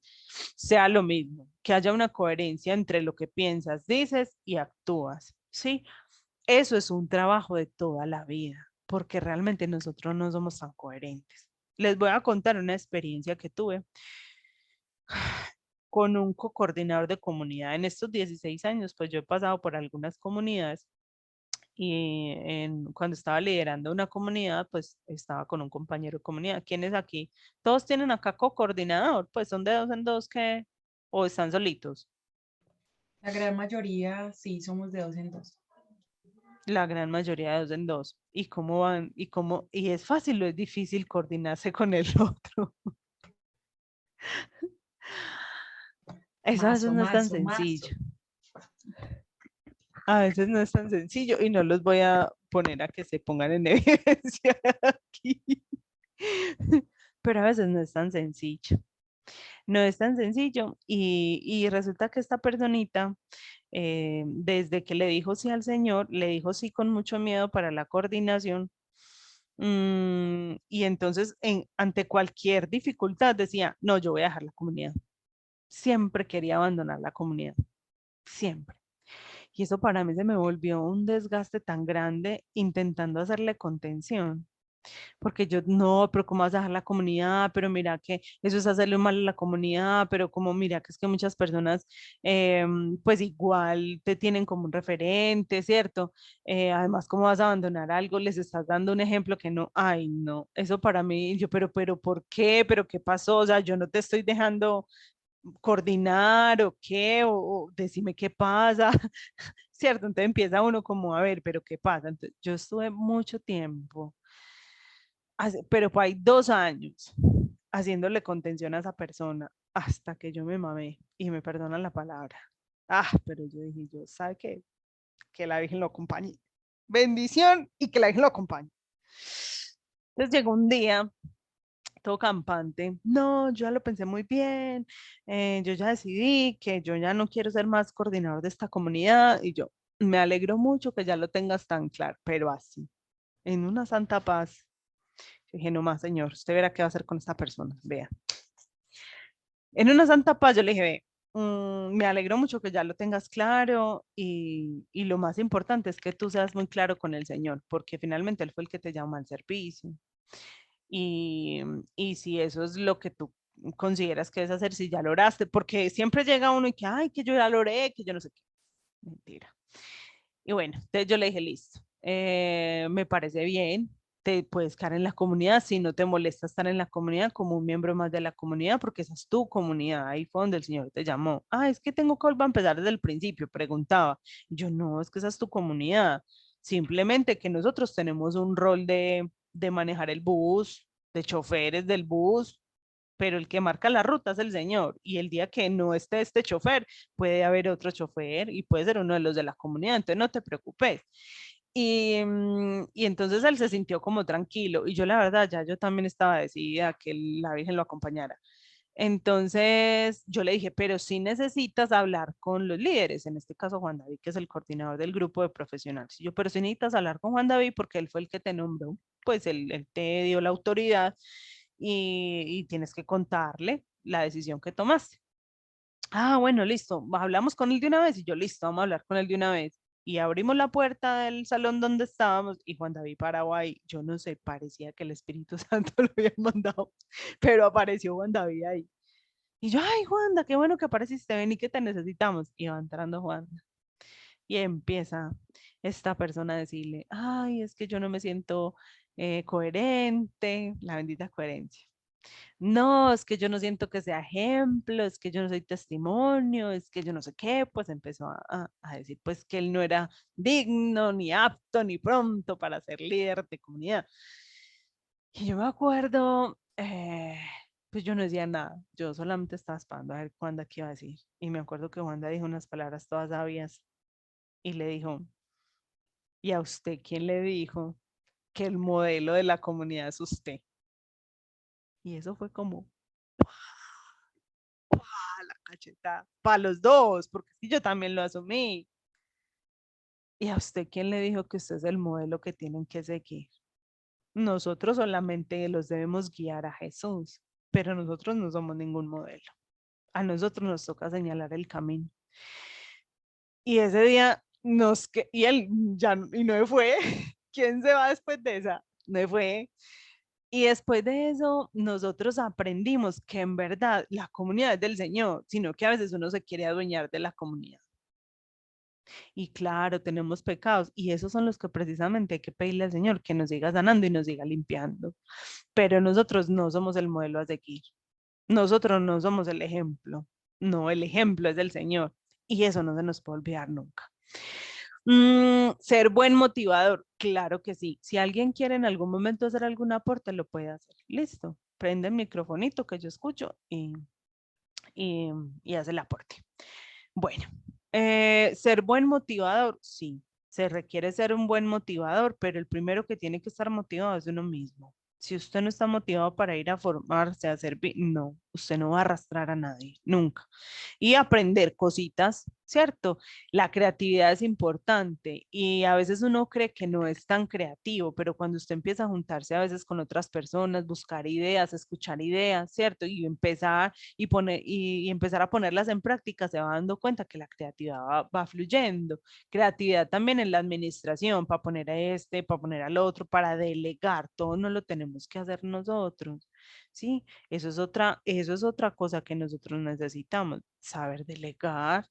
sea lo mismo. Que haya una coherencia entre lo que piensas, dices y actúas. Sí, eso es un trabajo de toda la vida, porque realmente nosotros no somos tan coherentes. Les voy a contar una experiencia que tuve con un coordinador de comunidad. En estos 16 años, pues yo he pasado por algunas comunidades y cuando estaba liderando una comunidad, pues estaba con un compañero de comunidad. ¿Quiénes aquí? Todos tienen acá coordinador, pues son de dos en dos que, o están solitos. La gran mayoría sí somos de 2 en 2. La gran mayoría de dos en dos. ¿Y cómo van? ¿Y es fácil o es difícil coordinarse con el otro? Eso a veces no es tan Mazo. sencillo. A veces no es tan sencillo y no los voy a poner a que se pongan en evidencia aquí. Pero a veces no es tan sencillo. No es tan sencillo y resulta que esta personita, desde que le dijo sí al Señor, le dijo sí con mucho miedo para la coordinación. Y entonces, ante cualquier dificultad, decía, no, yo voy a dejar la comunidad. Siempre quería abandonar la comunidad, siempre. Y eso para mí se me volvió un desgaste tan grande intentando hacerle contención. Porque yo, no, pero ¿cómo vas a dejar la comunidad? Pero mira que eso es hacerle un mal a la comunidad, pero como mira que es que muchas personas pues igual te tienen como un referente, ¿cierto? Además, ¿cómo vas a abandonar algo? Les estás dando un ejemplo que no, ay, no, eso para mí, yo, pero ¿por qué? ¿Pero qué pasó? O sea, yo no te estoy dejando coordinar o qué, o decime qué pasa, ¿cierto? Entonces empieza uno como a ver, pero ¿qué pasa? Entonces, yo estuve mucho tiempo pero fue ahí 2 años haciéndole contención a esa persona hasta que yo me mamé y me perdonan la palabra. Pero yo dije, yo, ¿sabe qué? Que la Virgen lo acompañe. Bendición y que la Virgen lo acompañe. Entonces llegó un día todo campante. No, yo ya lo pensé muy bien. Yo ya decidí que yo ya no quiero ser más coordinador de esta comunidad y yo me alegro mucho que ya lo tengas tan claro, pero así, en una santa paz. Dije, no más, señor, usted verá qué va a hacer con esta persona. Vea. En una santa paz yo le dije, ve, me alegro mucho que ya lo tengas claro y lo más importante es que tú seas muy claro con el Señor, porque finalmente Él fue el que te llama al servicio. Y, y si eso es lo que tú consideras que es hacer, si ya lo oraste, porque siempre llega uno y que, ay, que yo ya lo oré, que yo no sé qué. Mentira. Y bueno, entonces yo le dije, listo, me parece bien, te puedes quedar en la comunidad si no te molesta estar en la comunidad como un miembro más de la comunidad, porque esa es tu comunidad, ahí fue donde el Señor te llamó. Es que tengo que volver a empezar desde el principio, preguntaba. Y yo, no, es que esa es tu comunidad. Simplemente que nosotros tenemos un rol de manejar el bus, de choferes del bus, pero el que marca la ruta es el Señor. Y el día que no esté este chofer, puede haber otro chofer y puede ser uno de los de la comunidad, entonces no te preocupes. Y entonces él se sintió como tranquilo y yo la verdad ya yo también estaba decidida a que la Virgen lo acompañara. Entonces yo le dije, pero sí necesitas hablar con los líderes, en este caso Juan David, que es el coordinador del grupo de profesionales. Y yo, pero sí necesitas hablar con Juan David porque él fue el que te nombró, pues él te dio la autoridad y tienes que contarle la decisión que tomaste. Bueno, listo, hablamos con él de una vez y yo, listo, vamos a hablar con él de una vez. Y abrimos la puerta del salón donde estábamos y Juan David paraba ahí. Yo no sé, parecía que el Espíritu Santo lo había mandado, pero apareció Juan David ahí. Y yo, ay, Juanda, qué bueno que apareciste, ven y que te necesitamos. Y va entrando Juanda. Y empieza esta persona a decirle, ay, es que yo no me siento coherente, la bendita coherencia. No, es que yo no siento que sea ejemplo, es que yo no soy testimonio, es que yo no sé qué, pues empezó a decir pues que él no era digno, ni apto, ni pronto para ser líder de comunidad. Y yo me acuerdo, pues yo no decía nada, yo solamente estaba esperando a ver Wanda qué iba a decir. Y me acuerdo que Wanda dijo unas palabras todas sabias y le dijo, ¿y a usted quién le dijo que el modelo de la comunidad es usted? Y eso fue como la cachetada para los dos, porque sí, yo también lo asumí. ¿Y a usted quién le dijo que usted es el modelo que tienen que seguir? Nosotros solamente los debemos guiar a Jesús, pero nosotros no somos ningún modelo. A nosotros nos toca señalar el camino. Y ese día y él ya, y no fue. ¿Quién se va después de esa? No fue. Y después de eso, nosotros aprendimos que en verdad la comunidad es del Señor, sino que a veces uno se quiere adueñar de la comunidad. Y claro, tenemos pecados y esos son los que precisamente hay que pedirle al Señor que nos siga sanando y nos siga limpiando. Pero nosotros no somos el modelo a seguir. Nosotros no somos el ejemplo. No, el ejemplo es del Señor y eso no se nos puede olvidar nunca. Ser buen motivador, claro que sí. Si alguien quiere en algún momento hacer algún aporte, lo puede hacer. Listo, prende el microfonito que yo escucho y hace el aporte. Bueno, ser buen motivador, sí, se requiere ser un buen motivador, pero el primero que tiene que estar motivado es uno mismo. Si usted no está motivado para ir a formarse, a servir, no, usted no va a arrastrar a nadie, nunca. Y aprender cositas, ¿cierto? La creatividad es importante y a veces uno cree que no es tan creativo, pero cuando usted empieza a juntarse a veces con otras personas, buscar ideas, escuchar ideas, ¿cierto? Y empezar y empezar a ponerlas en práctica, se va dando cuenta que la creatividad va fluyendo. Creatividad también en la administración, para poner a este, para poner al otro, para delegar, todo no lo tenemos que hacer nosotros, ¿sí? Eso es otra cosa que nosotros necesitamos, saber delegar.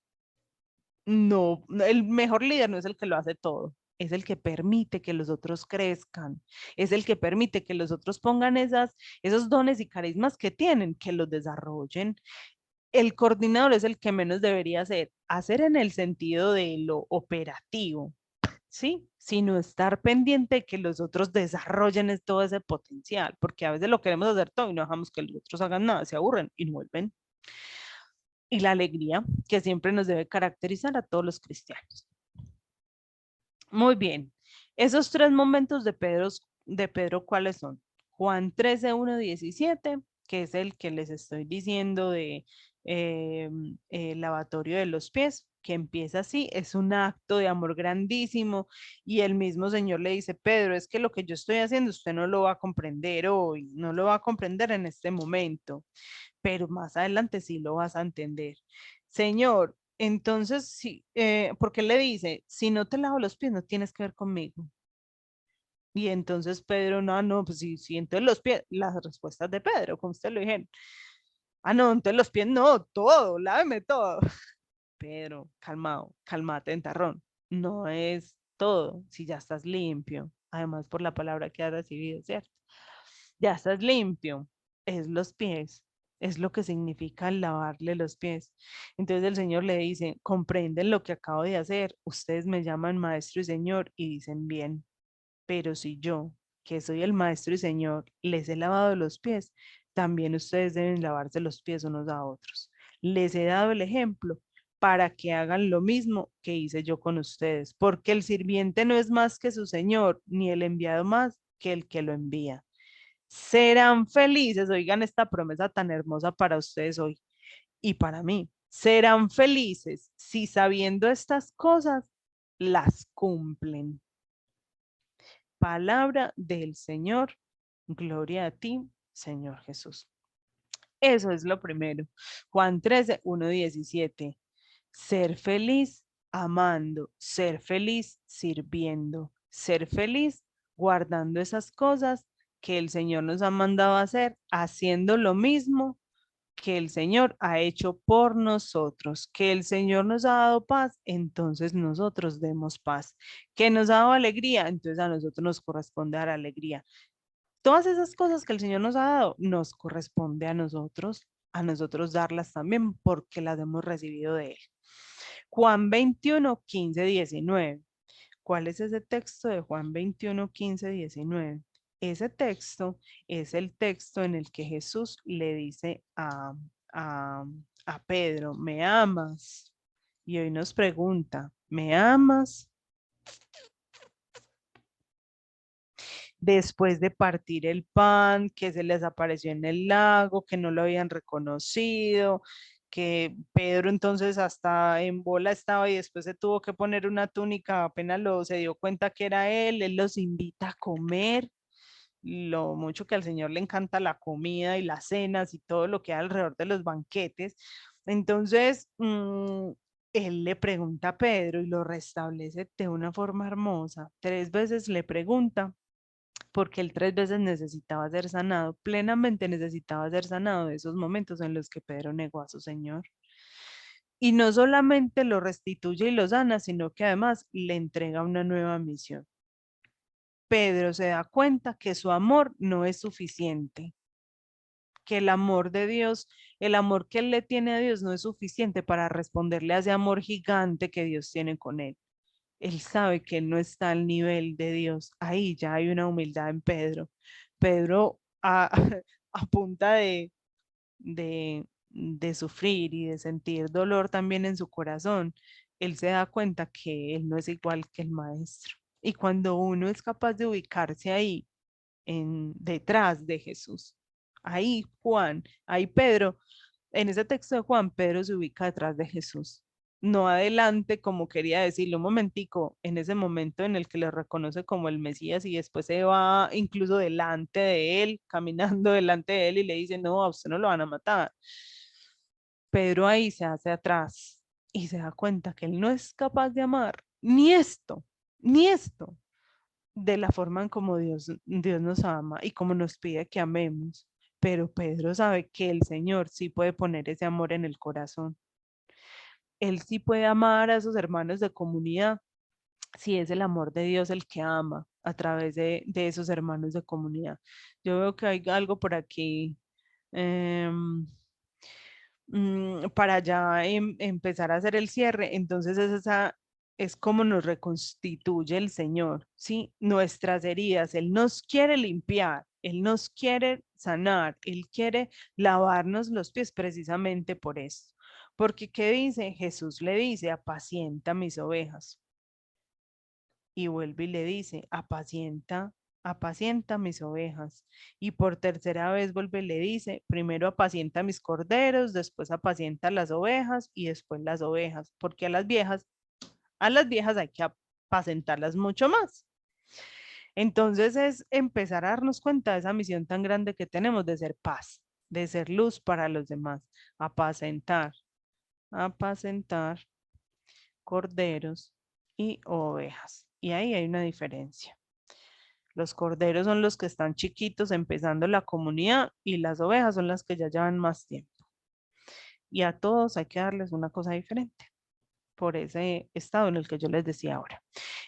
No, el mejor líder no es el que lo hace todo, es el que permite que los otros crezcan, es el que permite que los otros pongan esos dones y carismas que tienen, que los desarrollen. El coordinador es el que menos debería hacer en el sentido de lo operativo, ¿sí? Sino estar pendiente de que los otros desarrollen todo ese potencial, porque a veces lo queremos hacer todo y no dejamos que los otros hagan nada, se aburren y no vuelven. Y la alegría que siempre nos debe caracterizar a todos los cristianos. Muy bien. Esos tres momentos de Pedro, ¿cuáles son? Juan 13, 1, 17, que es el que les estoy diciendo de el lavatorio de los pies, que empieza así, es un acto de amor grandísimo y el mismo Señor le dice, Pedro, es que lo que yo estoy haciendo usted no lo va a comprender hoy, no lo va a comprender en este momento, pero más adelante sí lo vas a entender. Señor, entonces, sí, porque él le dice, si no te lavo los pies, no tienes que ver conmigo. Y entonces Pedro, no, pues sí, entonces los pies, las respuestas de Pedro, como usted lo dijeron. No, entonces los pies no, todo, láveme todo. Pedro, calmado, calmate, entarrón. No es todo, si ya estás limpio, además por la palabra que has recibido, ¿cierto? Ya estás limpio, es los pies, es lo que significa lavarle los pies. Entonces el Señor le dice, comprenden lo que acabo de hacer, ustedes me llaman maestro y Señor y dicen bien, pero si yo, que soy el maestro y Señor, les he lavado los pies, también ustedes deben lavarse los pies unos a otros. Les he dado el ejemplo para que hagan lo mismo que hice yo con ustedes, porque el sirviente no es más que su Señor, ni el enviado más que el que lo envía. Serán felices, oigan esta promesa tan hermosa para ustedes hoy y para mí. Serán felices si sabiendo estas cosas las cumplen. Palabra del Señor. Gloria a ti, Señor Jesús. Eso es lo primero. Juan 13, 1, 17. Ser feliz amando, ser feliz sirviendo, ser feliz guardando esas cosas que el Señor nos ha mandado a hacer, haciendo lo mismo que el Señor ha hecho por nosotros, que el Señor nos ha dado paz, entonces nosotros demos paz, que nos ha dado alegría, entonces a nosotros nos corresponde dar alegría. Todas esas cosas que el Señor nos ha dado, nos corresponde a nosotros darlas también porque las hemos recibido de Él. Juan 21, 15, 19. ¿Cuál es ese texto de Juan 21, 15, 19? Ese texto es el texto en el que Jesús le dice a, a Pedro, ¿me amas? Y hoy nos pregunta, ¿me amas? Después de partir el pan, que se les apareció en el lago, que no lo habían reconocido, que Pedro entonces hasta en bola estaba y después se tuvo que poner una túnica, apenas se dio cuenta que era él los invita a comer, lo mucho que al Señor le encanta la comida y las cenas y todo lo que hay alrededor de los banquetes. Entonces, él le pregunta a Pedro y lo restablece de una forma hermosa. 3 veces le pregunta porque él 3 veces necesitaba ser sanado, plenamente necesitaba ser sanado de esos momentos en los que Pedro negó a su Señor. Y no solamente lo restituye y lo sana, sino que además le entrega una nueva misión. Pedro se da cuenta que su amor no es suficiente, que el amor de Dios, el amor que él le tiene a Dios no es suficiente para responderle a ese amor gigante que Dios tiene con él. Él sabe que él no está al nivel de Dios. Ahí ya hay una humildad en Pedro. Pedro a punta de sufrir y de sentir dolor también en su corazón, él se da cuenta que él no es igual que el maestro. Y cuando uno es capaz de ubicarse ahí, detrás de Jesús, ahí Juan, ahí Pedro, en ese texto de Juan, Pedro se ubica detrás de Jesús, no adelante como quería decirlo un momentico, en ese momento en el que le reconoce como el Mesías y después se va incluso delante de él, caminando delante de él y le dice, no, a usted no lo van a matar. Pedro ahí se hace atrás y se da cuenta que él no es capaz de amar ni esto, de la forma en como Dios nos ama y como nos pide que amemos. Pero Pedro sabe que el Señor sí puede poner ese amor en el corazón. Él sí puede amar a esos hermanos de comunidad, si es el amor de Dios el que ama a través de esos hermanos de comunidad. Yo veo que hay algo por aquí. em, para ya empezar a hacer el cierre, entonces es como nos reconstituye el Señor, ¿sí? Nuestras heridas, Él nos quiere limpiar, Él nos quiere sanar, Él quiere lavarnos los pies precisamente por esto. Porque, ¿qué dice? Jesús le dice, apacienta mis ovejas. Y vuelve y le dice, apacienta mis ovejas. Y por tercera vez vuelve y le dice, primero apacienta mis corderos, después apacienta las ovejas y después las ovejas, porque a las viejas hay que apacentarlas mucho más. Entonces es empezar a darnos cuenta de esa misión tan grande que tenemos de ser paz, de ser luz para los demás, apacentar corderos y ovejas. Y ahí hay una diferencia. Los corderos son los que están chiquitos empezando la comunidad y las ovejas son las que ya llevan más tiempo. Y a todos hay que darles una cosa diferente por ese estado en el que yo les decía ahora.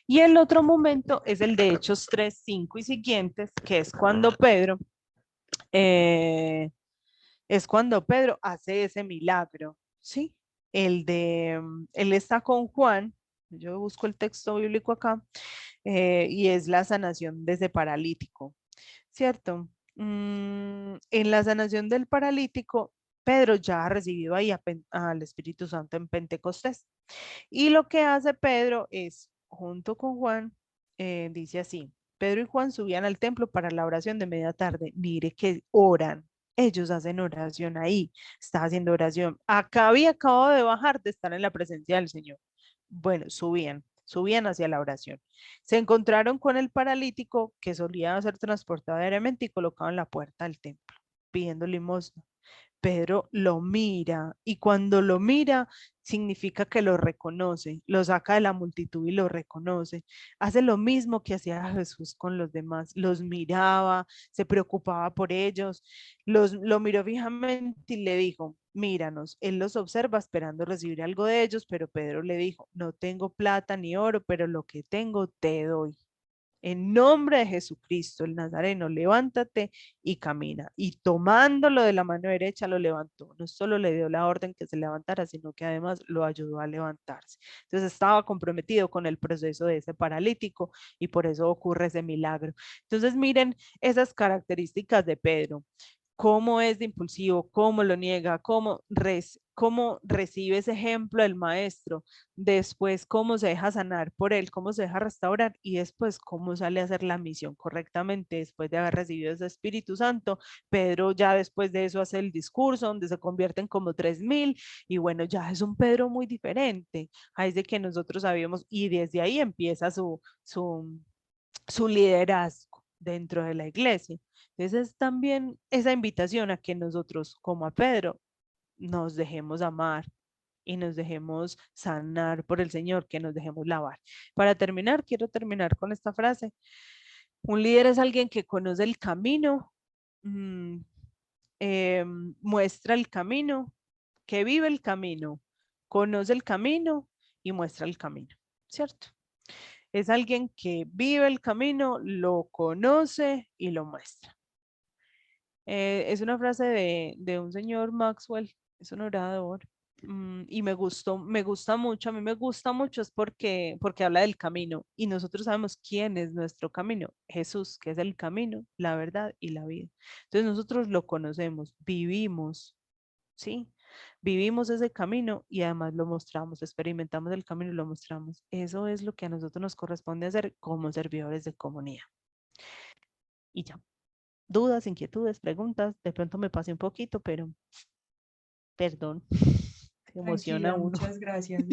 Y el otro momento es el de Hechos 3, 5 y siguientes, que eh, es cuando Pedro hace ese milagro, ¿sí? Él está con Juan, yo busco el texto bíblico acá, y es la sanación de ese paralítico, ¿cierto? En la sanación del paralítico, Pedro ya ha recibido ahí al Espíritu Santo en Pentecostés. Y lo que hace Pedro es, junto con Juan, dice así, Pedro y Juan subían al templo para la oración de media tarde. Mire que oran. Ellos hacen oración ahí, está haciendo oración. Acá había acabado de bajar de estar en la presencia del Señor. Bueno, subían hacia la oración. Se encontraron con el paralítico que solía ser transportado diariamente y colocado en la puerta del templo, pidiendo limosna. Pedro lo mira y cuando lo mira significa que lo reconoce, lo saca de la multitud y lo reconoce. Hace lo mismo que hacía Jesús con los demás, los miraba, se preocupaba por ellos, lo miró fijamente y le dijo, míranos. Él los observa esperando recibir algo de ellos, pero Pedro le dijo, no tengo plata ni oro, pero lo que tengo te doy. En nombre de Jesucristo, el Nazareno, levántate y camina. Y tomándolo de la mano derecha, lo levantó. No solo le dio la orden que se levantara, sino que además lo ayudó a levantarse. Entonces estaba comprometido con el proceso de ese paralítico y por eso ocurre ese milagro. Entonces miren esas características de Pedro. Cómo es de impulsivo, cómo lo niega, cómo recibe ese ejemplo del maestro, después cómo se deja sanar por él, cómo se deja restaurar y después cómo sale a hacer la misión correctamente después de haber recibido ese Espíritu Santo. Pedro ya después de eso hace el discurso donde se convierten como 3000 y bueno, ya es un Pedro muy diferente a ese que nosotros sabíamos y desde ahí empieza su liderazgo dentro de la iglesia. Entonces es también esa invitación a que nosotros, como a Pedro, nos dejemos amar y nos dejemos sanar por el Señor, que nos dejemos lavar. Para terminar, quiero terminar con esta frase. Un líder es alguien que conoce el camino, mm, muestra el camino, que vive el camino, conoce el camino y muestra el camino, ¿cierto? Es alguien que vive el camino, lo conoce y lo muestra. Es una frase de un señor Maxwell, es un orador, y me gusta mucho, a mí me gusta mucho es porque habla del camino y nosotros sabemos quién es nuestro camino, Jesús, que es el camino, la verdad y la vida. Entonces nosotros lo conocemos, vivimos, ¿sí? Vivimos ese camino y además lo mostramos, experimentamos el camino y lo mostramos. Eso es lo que a nosotros nos corresponde hacer como servidores de comunidad. Y ya. Dudas, inquietudes, preguntas, de pronto me pasé un poquito, pero perdón, se emociona Tranquila, uno. muchas gracias.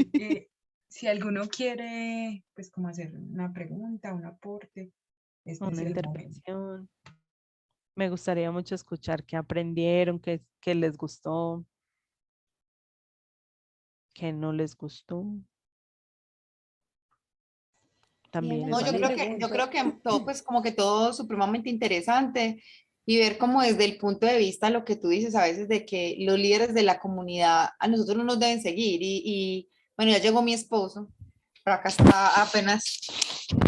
Si alguno quiere, pues, como hacer una pregunta, un aporte, este es Una el momento. intervención. Me gustaría mucho escuchar qué aprendieron, qué les gustó, qué no les gustó. También Diana, No, es yo le válido. yo creo pregunto, que todo, pues como que todo supremamente interesante y ver como desde el punto de vista lo que tú dices a veces de que los líderes de la comunidad a nosotros no nos deben seguir bueno, ya llegó mi esposo, pero acá está apenas,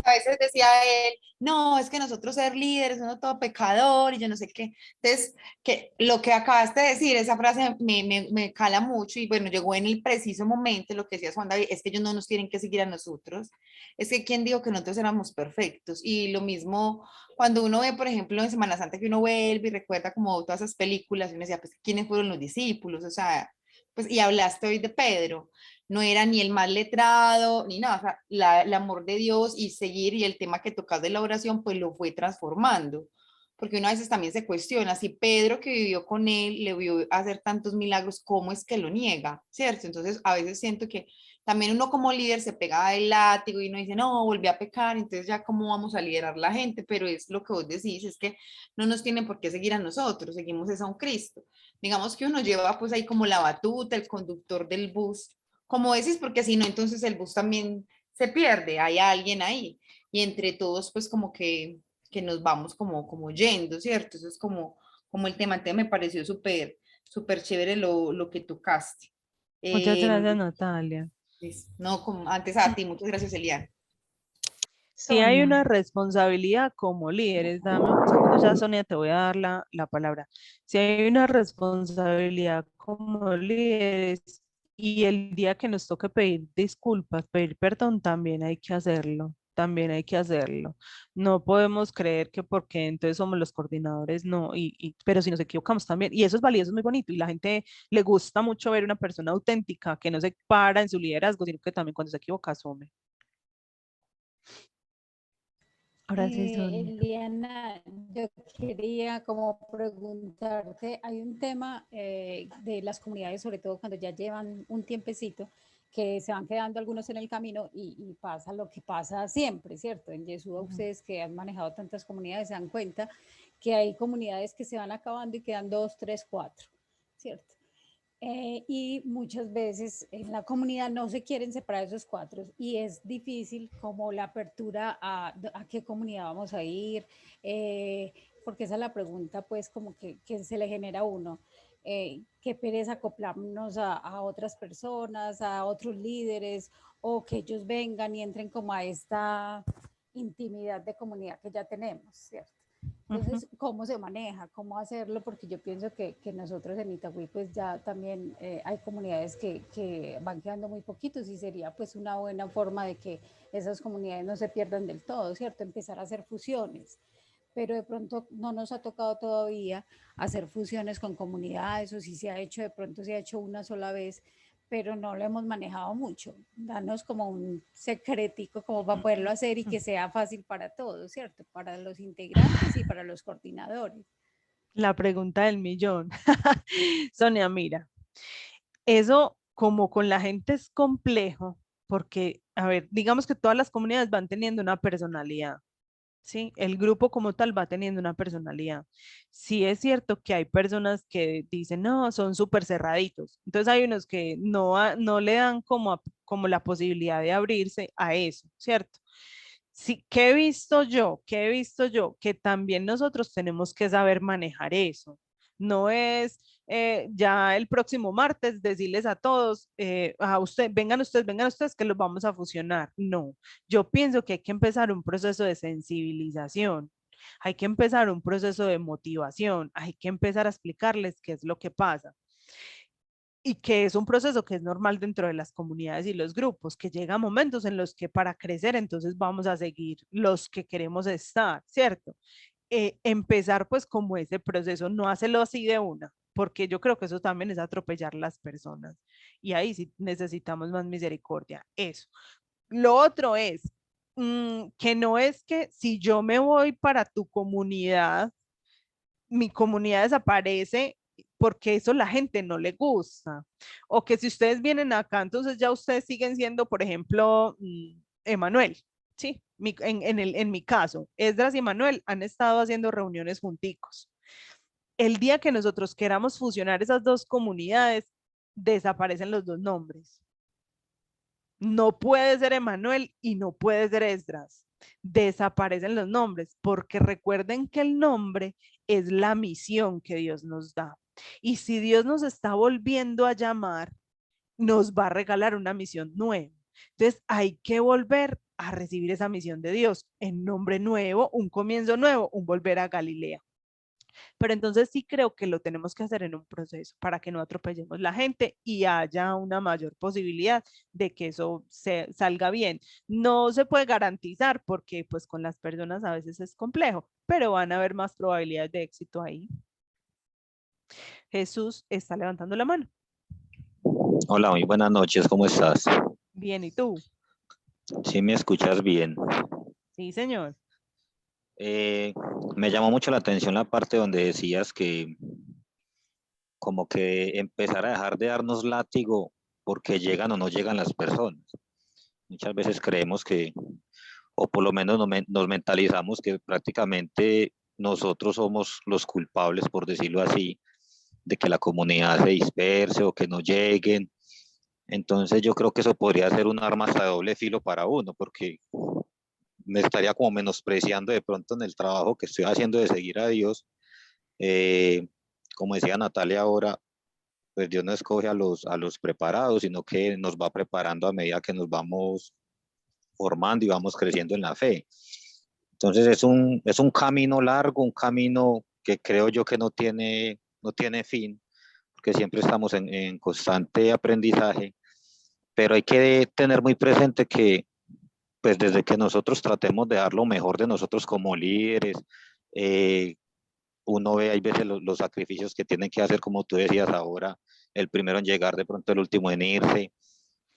a veces decía él, no, es que nosotros ser líderes, uno todo pecador y yo no sé qué. Entonces, que lo que acabaste de decir, esa frase me cala mucho y bueno, llegó en el preciso momento, lo que decía Juan David, es que ellos no nos tienen que seguir a nosotros, es que quién dijo que nosotros éramos perfectos. Y lo mismo cuando uno ve, por ejemplo, en Semana Santa que uno vuelve y recuerda como todas esas películas, y uno decía, pues, ¿quiénes fueron los discípulos? O sea, pues, y hablaste hoy de Pedro, no era ni el más letrado, ni nada, o sea, el amor de Dios y seguir y el tema que tocas de la oración, pues lo fue transformando. Porque una vez también se cuestiona, si Pedro que vivió con él le vio hacer tantos milagros, ¿cómo es que lo niega? ¿Cierto? Entonces a veces siento que también uno como líder se pega el látigo y uno dice, no, volví a pecar, entonces ya cómo vamos a liderar la gente, pero es lo que vos decís, es que no nos tienen por qué seguir a nosotros, seguimos es a un Cristo. Digamos que uno lleva pues ahí como la batuta, el conductor del bus, como decís, porque si no, entonces el bus también se pierde, hay alguien ahí, y entre todos pues como que nos vamos como yendo, ¿cierto? Eso es como el tema, entonces me pareció súper chévere lo que tocaste. Muchas Eh, gracias, Natalia. no, como antes a ti, muchas gracias, Elian. Sí hay Sonia, una responsabilidad como líderes, dame un segundo, ya Sonia, te voy a dar la palabra. Si hay una responsabilidad como líderes y el día que nos toque pedir disculpas, pedir perdón, también hay que hacerlo, también hay que hacerlo. No podemos creer que porque entonces somos los coordinadores, no, pero si nos equivocamos también, y eso es valioso, es muy bonito, y la gente le gusta mucho ver una persona auténtica que no se para en su liderazgo, sino que también cuando se equivoca asume. Ahora sí, Sonia. Eliana, yo quería como preguntarte, hay un tema de las comunidades, sobre todo cuando ya llevan un tiempecito, que se van quedando algunos en el camino y pasa lo que pasa siempre, ¿cierto? En Yeshua, ustedes que han manejado tantas comunidades se dan cuenta que hay comunidades que se van acabando y quedan 2, 3, 4, ¿cierto? Y muchas veces en la comunidad no se quieren separar esos 4 y es difícil como la apertura a qué comunidad vamos a ir, porque esa es la pregunta pues como que se le genera a uno. Qué pereza acoplarnos a otras personas, a otros líderes o que ellos vengan y entren como a esta intimidad de comunidad que ya tenemos, ¿cierto? Entonces, ¿cómo se maneja? ¿Cómo hacerlo? Porque yo pienso que nosotros en Itagüí pues ya también hay comunidades que van quedando muy poquitos y sería pues una buena forma de que esas comunidades no se pierdan del todo, ¿cierto? Empezar a hacer fusiones, pero de pronto no nos ha tocado todavía hacer fusiones con comunidades o si se ha hecho, de pronto se ha hecho una sola vez, pero no lo hemos manejado mucho. Danos como un secretico como para poderlo hacer y que sea fácil para todos, ¿cierto? Para los integrantes y para los coordinadores. La pregunta del millón. Sonia, mira, eso como con la gente es complejo, porque, a ver, digamos que todas las comunidades van teniendo una personalidad, ¿sí? El grupo como tal va teniendo una personalidad. Sí es cierto que hay personas que dicen, no, son súper cerraditos. Entonces hay unos que no le dan como la posibilidad de abrirse a eso, ¿cierto? Sí, ¿qué he visto yo? ¿Qué he visto yo? Que también nosotros tenemos que saber manejar eso. No es ya el próximo martes decirles a todos, vengan ustedes que los vamos a fusionar. No, yo pienso que hay que empezar un proceso de sensibilización, hay que empezar un proceso de motivación, hay que empezar a explicarles qué es lo que pasa y que es un proceso que es normal dentro de las comunidades y los grupos, que llega momentos en los que para crecer entonces vamos a seguir los que queremos estar, ¿cierto? Empezar pues como ese proceso, no hacerlo así de una, porque yo creo que eso también es atropellar las personas y ahí sí necesitamos más misericordia, eso. Lo otro es que no es que si yo me voy para tu comunidad, mi comunidad desaparece porque eso la gente no le gusta. O que si ustedes vienen acá, entonces ya ustedes siguen siendo, por ejemplo, Emanuel, ¿sí? En mi caso, Esdras y Manuel han estado haciendo reuniones junticos. El día que nosotros queramos fusionar esas dos comunidades, desaparecen los dos nombres. No puede ser Emanuel y no puede ser Esdras. Desaparecen los nombres, porque recuerden que el nombre es la misión que Dios nos da. Y si Dios nos está volviendo a llamar, nos va a regalar una misión nueva. Entonces hay que volver a recibir esa misión de Dios en nombre nuevo, un comienzo nuevo, un volver a Galilea. Pero entonces sí creo que lo tenemos que hacer en un proceso para que no atropellemos la gente y haya una mayor posibilidad de que eso salga bien. No se puede garantizar porque pues con las personas a veces es complejo, pero van a haber más probabilidades de éxito ahí. Jesús está levantando la mano. Hola, muy buenas noches, ¿cómo estás? Bien, ¿y tú? ¿Sí me escuchas bien? Sí, señor. Me llamó mucho la atención la parte donde decías que como que empezar a dejar de darnos látigo porque llegan o no llegan las personas. Muchas veces creemos que, o por lo menos nos mentalizamos que prácticamente nosotros somos los culpables, por decirlo así, de que la comunidad se disperse o que no lleguen. Entonces yo creo que eso podría ser un arma hasta de doble filo para uno, porque me estaría como menospreciando de pronto en el trabajo que estoy haciendo de seguir a Dios. Eh, como decía Natalia ahora, pues Dios no escoge a los preparados, sino que nos va preparando a medida que nos vamos formando y vamos creciendo en la fe. Entonces es un camino largo, un camino que creo yo que no tiene fin, porque siempre estamos en constante aprendizaje, pero hay que tener muy presente que pues desde que nosotros tratemos de dar lo mejor de nosotros como líderes, uno ve hay veces los sacrificios que tienen que hacer, como tú decías ahora, el primero en llegar, de pronto el último en irse,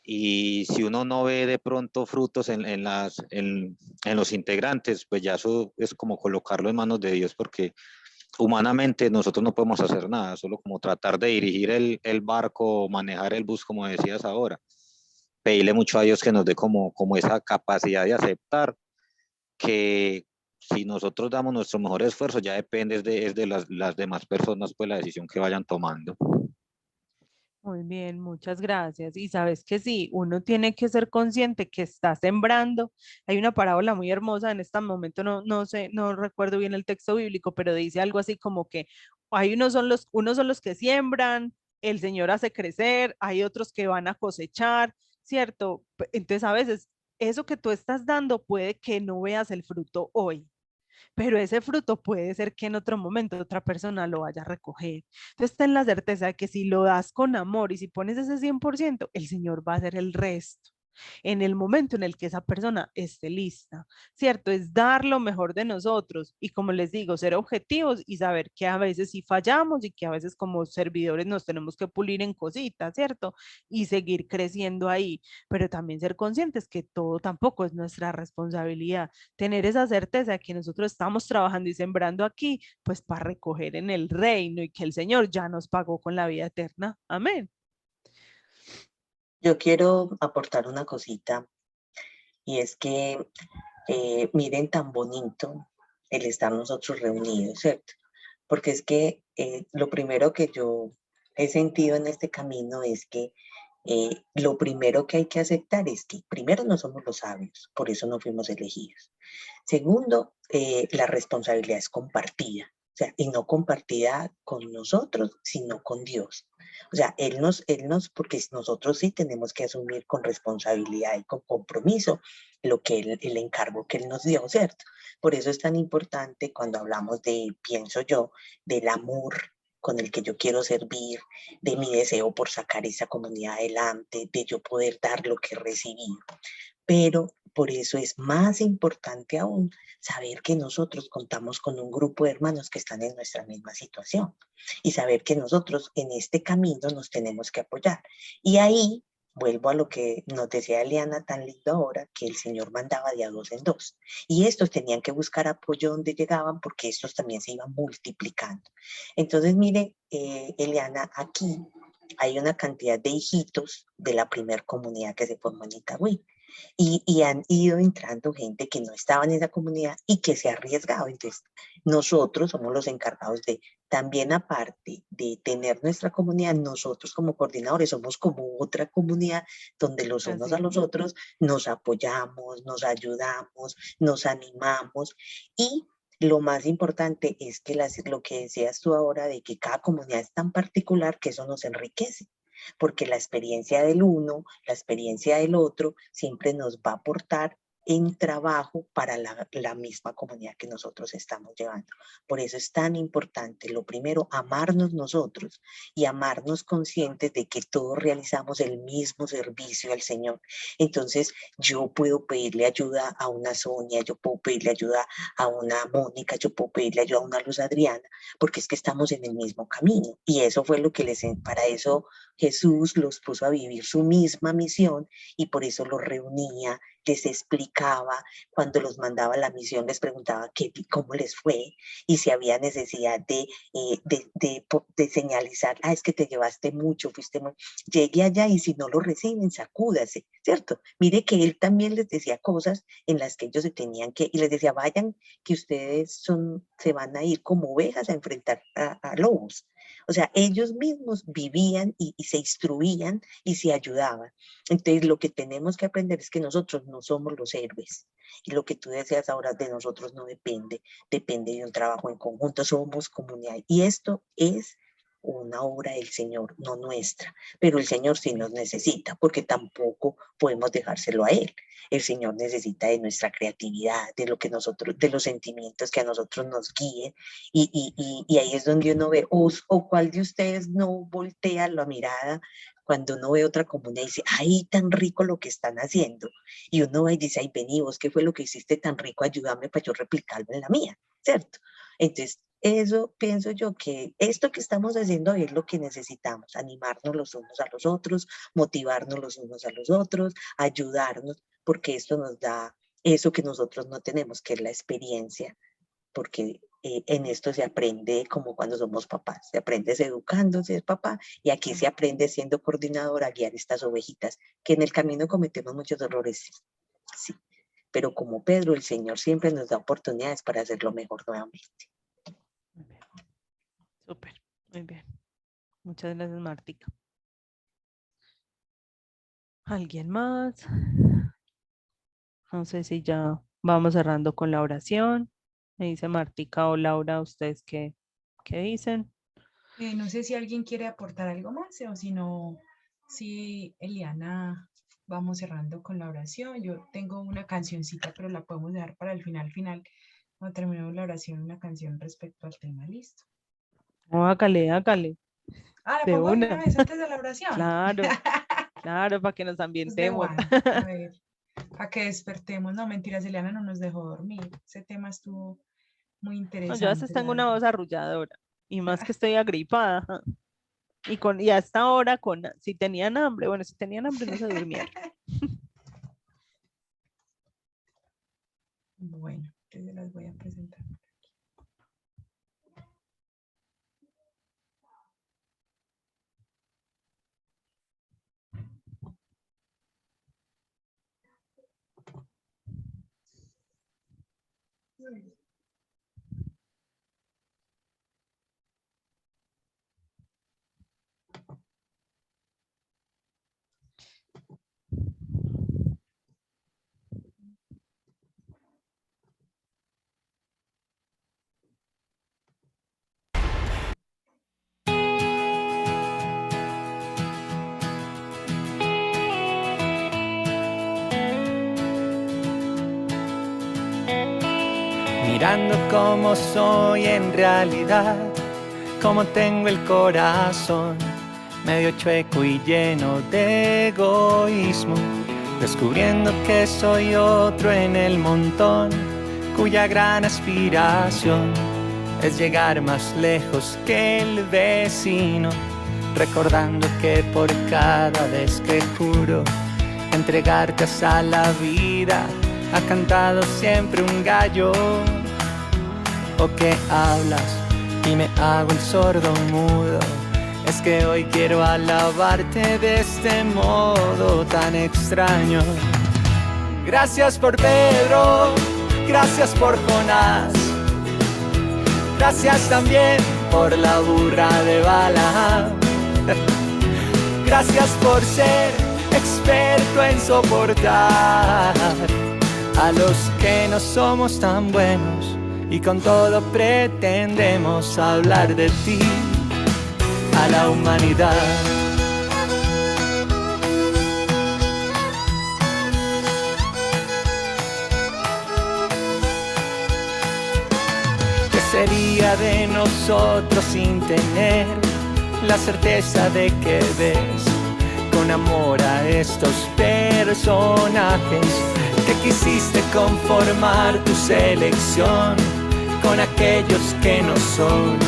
y si uno no ve de pronto frutos en los integrantes, pues ya eso es como colocarlo en manos de Dios, porque humanamente nosotros no podemos hacer nada, solo como tratar de dirigir el barco, manejar el bus, como decías ahora. Pedirle mucho a Dios que nos dé como esa capacidad de aceptar que si nosotros damos nuestro mejor esfuerzo, ya depende es de las demás personas, pues la decisión que vayan tomando. Muy bien, muchas gracias. Y sabes que sí, uno tiene que ser consciente que está sembrando. Hay una parábola muy hermosa en este momento, no sé, no recuerdo bien el texto bíblico, pero dice algo así como que hay unos son los que siembran, el Señor hace crecer, hay otros que van a cosechar, ¿cierto? Entonces a veces eso que tú estás dando puede que no veas el fruto hoy, pero ese fruto puede ser que en otro momento otra persona lo vaya a recoger. Entonces, ten la certeza de que si lo das con amor y si pones ese 100%, el Señor va a hacer el resto en el momento en el que esa persona esté lista, ¿cierto? Es dar lo mejor de nosotros y como les digo, ser objetivos y saber que a veces sí fallamos y que a veces como servidores nos tenemos que pulir en cositas, ¿cierto? Y seguir creciendo ahí, pero también ser conscientes que todo tampoco es nuestra responsabilidad, tener esa certeza de que nosotros estamos trabajando y sembrando aquí, pues para recoger en el reino y que el Señor ya nos pagó con la vida eterna. Amén. Yo quiero aportar una cosita y es que miren tan bonito el estar nosotros reunidos, ¿cierto? Porque es que lo primero que yo he sentido en este camino es que Lo primero que hay que aceptar es que primero no somos los sabios, por eso no fuimos elegidos. Segundo, la responsabilidad es compartida, o sea, y no compartida con nosotros, sino con Dios. O sea, porque nosotros sí tenemos que asumir con responsabilidad y con compromiso el encargo que Él nos dio, ¿cierto? Por eso es tan importante cuando hablamos pienso yo, del amor con el que yo quiero servir, de mi deseo por sacar esa comunidad adelante, de yo poder dar lo que recibí. Pero por eso es más importante aún saber que nosotros contamos con un grupo de hermanos que están en nuestra misma situación y saber que nosotros en este camino nos tenemos que apoyar. Y ahí vuelvo a lo que nos decía Eliana tan lindo ahora, que el Señor mandaba de a dos en dos. Y estos tenían que buscar apoyo donde llegaban porque estos también se iban multiplicando. Entonces, mire, Eliana, aquí hay una cantidad de hijitos de la primer comunidad que se formó en Itagüí y han ido entrando gente que no estaba en esa comunidad y que se ha arriesgado. Entonces, nosotros somos los encargados de, también aparte de tener nuestra comunidad, nosotros como coordinadores somos como otra comunidad donde los unos a los otros nos apoyamos, nos ayudamos, nos animamos y lo más importante es que lo que decías tú ahora de que cada comunidad es tan particular que eso nos enriquece porque la experiencia del uno, la experiencia del otro, siempre nos va a aportar en trabajo para la misma comunidad que nosotros estamos llevando. Por eso es tan importante, lo primero, amarnos nosotros y amarnos conscientes de que todos realizamos el mismo servicio al Señor. Entonces, yo puedo pedirle ayuda a una Sonia, yo puedo pedirle ayuda a una Mónica, yo puedo pedirle ayuda a una Luz Adriana, porque es que estamos en el mismo camino. Y eso fue lo que para eso Jesús los puso a vivir su misma misión y por eso los reunía, les explicaba, cuando los mandaba a la misión les preguntaba cómo les fue y si había necesidad de señalizar, es que te llevaste mucho, llegue allá y si no lo reciben, sacúdase, ¿cierto? Mire que él también les decía cosas en las que ellos se tenían y les decía, vayan, que ustedes se van a ir como ovejas a enfrentar a lobos. O sea, ellos mismos vivían y se instruían y se ayudaban. Entonces, lo que tenemos que aprender es que nosotros no somos los héroes. Y lo que tú deseas ahora de nosotros no depende, depende de un trabajo en conjunto, somos comunidad. Y esto es una obra del Señor, no nuestra. Pero el Señor sí nos necesita, porque tampoco podemos dejárselo a Él. El Señor necesita de nuestra creatividad, de lo que nosotros, de los sentimientos que a nosotros nos guíen. Y ahí es donde uno ve, o cuál de ustedes no voltea la mirada cuando uno ve otra comunidad y dice, ay, tan rico lo que están haciendo. Y uno va y dice, ay, vení vos, ¿qué fue lo que hiciste tan rico? Ayúdame para yo replicarlo en la mía, ¿cierto? Entonces, eso pienso yo que esto que estamos haciendo es lo que necesitamos, animarnos los unos a los otros, motivarnos los unos a los otros, ayudarnos, porque esto nos da eso que nosotros no tenemos, que es la experiencia, porque en esto se aprende como cuando somos papás, se aprende educándose, es papá, y aquí se aprende siendo coordinador a guiar estas ovejitas, que en el camino cometemos muchos errores, sí, pero como Pedro, el Señor siempre nos da oportunidades para hacerlo mejor nuevamente. Súper, muy bien. Muchas gracias, Martica. ¿Alguien más? No sé si ya vamos cerrando con la oración. Me dice Martica o Laura, ¿ustedes qué dicen? No sé si alguien quiere aportar algo más o si no, si Eliana, vamos cerrando con la oración. Yo tengo una cancioncita, pero la podemos dejar para el final. Cuando terminemos la oración, una canción respecto al tema, listo. No, hágale. La De pongo de una una. vez antes de la oración. Claro, para que nos Es de ambientemos. one. A ver, para que despertemos. No, mentiras, Eliana no nos dejó dormir. Ese tema estuvo muy No, yo a veces interesante, la tengo una verdad. voz arrulladora y más que estoy agripada. Y hasta ahora, si tenían hambre, bueno, si tenían hambre no se durmieron. Bueno, entonces las voy a presentar. mirando cómo soy en realidad, cómo tengo el corazón medio chueco y lleno de egoísmo, descubriendo que soy otro en el montón, cuya gran aspiración es llegar más lejos que el vecino, recordando que por cada vez que juro entregarte a la vida, ha cantado siempre un gallo. O que hablas y me hago el sordo mudo, es que hoy quiero alabarte de este modo tan extraño. Gracias por Pedro, gracias por Jonás, gracias también por la burra de Balaam. Gracias por ser experto en soportar a los que no somos tan buenos y con todo pretendemos hablar de ti a la humanidad. ¿Qué sería de nosotros sin tener la certeza de que ves con amor a estos personajes que quisiste conformar tu selección con aquellos que no son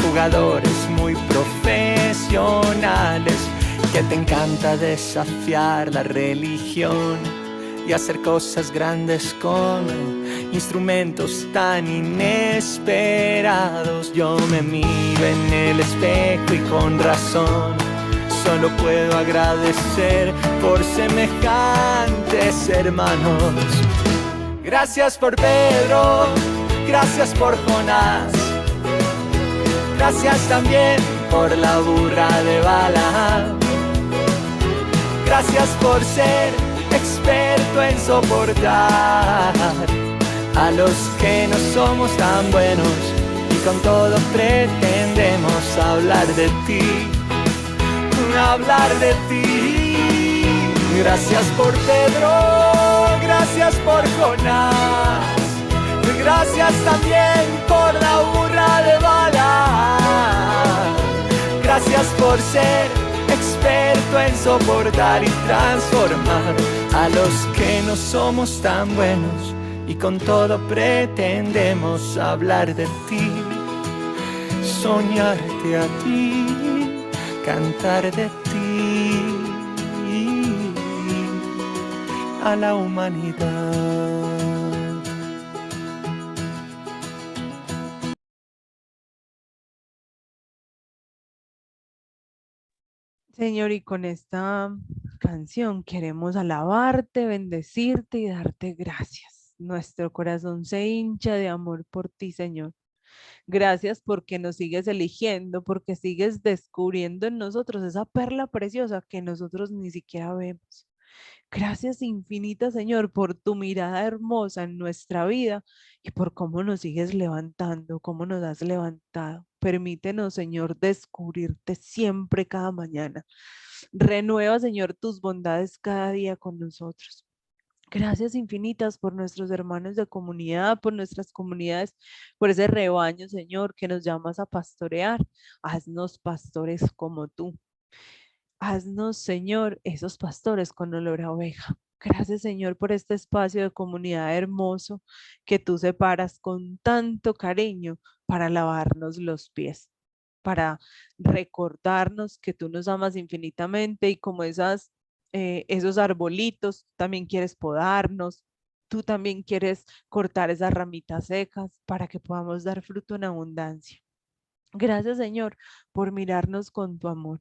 jugadores muy profesionales, que te encanta desafiar la religión y hacer cosas grandes con instrumentos tan inesperados? Yo me miro en el espejo y con razón solo puedo agradecer por semejantes hermanos. Gracias por Pedro, gracias por Jonás, gracias también por la burra de Balaam. Gracias por ser experto en soportar a los que no somos tan buenos y con todo pretendemos hablar de ti, hablar de ti. Gracias por Pedro, gracias por Jonás, gracias también por la burra de Balaam. Gracias por ser experto en soportar y transformar a los que no somos tan buenos y con todo pretendemos hablar de ti, soñarte a ti, cantar de ti a la humanidad. Señor, y con esta canción queremos alabarte, bendecirte y darte gracias. Nuestro corazón se hincha de amor por ti, Señor. Gracias porque nos sigues eligiendo, porque sigues descubriendo en nosotros esa perla preciosa que nosotros ni siquiera vemos. Gracias infinitas, Señor, por tu mirada hermosa en nuestra vida y por cómo nos sigues levantando, cómo nos has levantado. Permítenos, Señor, descubrirte siempre cada mañana. Renueva, Señor, tus bondades cada día con nosotros. Gracias infinitas por nuestros hermanos de comunidad, por nuestras comunidades, por ese rebaño, Señor, que nos llamas a pastorear. Haznos pastores como tú. Haznos, Señor, esos pastores con olor a oveja. Gracias, Señor, por este espacio de comunidad hermoso que tú separas con tanto cariño para lavarnos los pies, para recordarnos que tú nos amas infinitamente y como esos arbolitos, también quieres podarnos, tú también quieres cortar esas ramitas secas para que podamos dar fruto en abundancia. Gracias, Señor, por mirarnos con tu amor.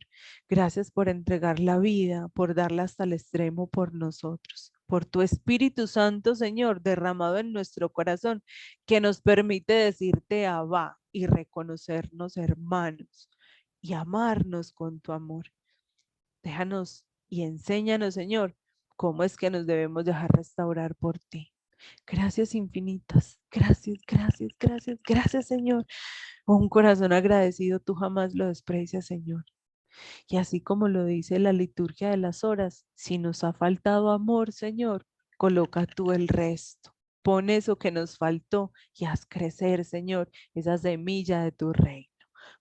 Gracias por entregar la vida, por darla hasta el extremo por nosotros. Por tu Espíritu Santo, Señor, derramado en nuestro corazón, que nos permite decirte Abba y reconocernos hermanos y amarnos con tu amor. Déjanos y enséñanos, Señor, cómo es que nos debemos dejar restaurar por ti. Gracias infinitas. Gracias, gracias, gracias, gracias, Señor. Un corazón agradecido tú jamás lo desprecias, Señor. Y así como lo dice la liturgia de las horas, si nos ha faltado amor, Señor, coloca tú el resto. Pon eso que nos faltó y haz crecer, Señor, esa semilla de tu reino,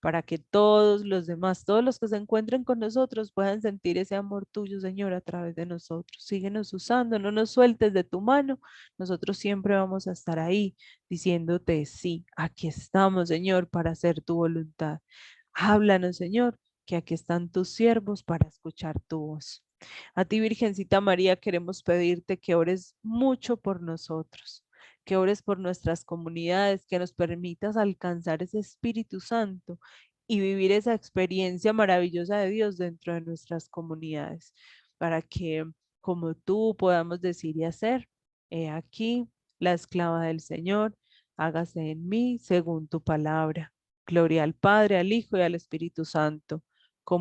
para que todos los demás, todos los que se encuentren con nosotros puedan sentir ese amor tuyo, Señor, a través de nosotros. Síguenos usando, no nos sueltes de tu mano. Nosotros siempre vamos a estar ahí diciéndote, sí, aquí estamos, Señor, para hacer tu voluntad. Háblanos, Señor, que aquí están tus siervos para escuchar tu voz. A ti, Virgencita María, queremos pedirte que ores mucho por nosotros, que ores por nuestras comunidades, que nos permitas alcanzar ese Espíritu Santo y vivir esa experiencia maravillosa de Dios dentro de nuestras comunidades, para que como tú podamos decir y hacer, he aquí la esclava del Señor, hágase en mí según tu palabra. Gloria al Padre, al Hijo y al Espíritu Santo,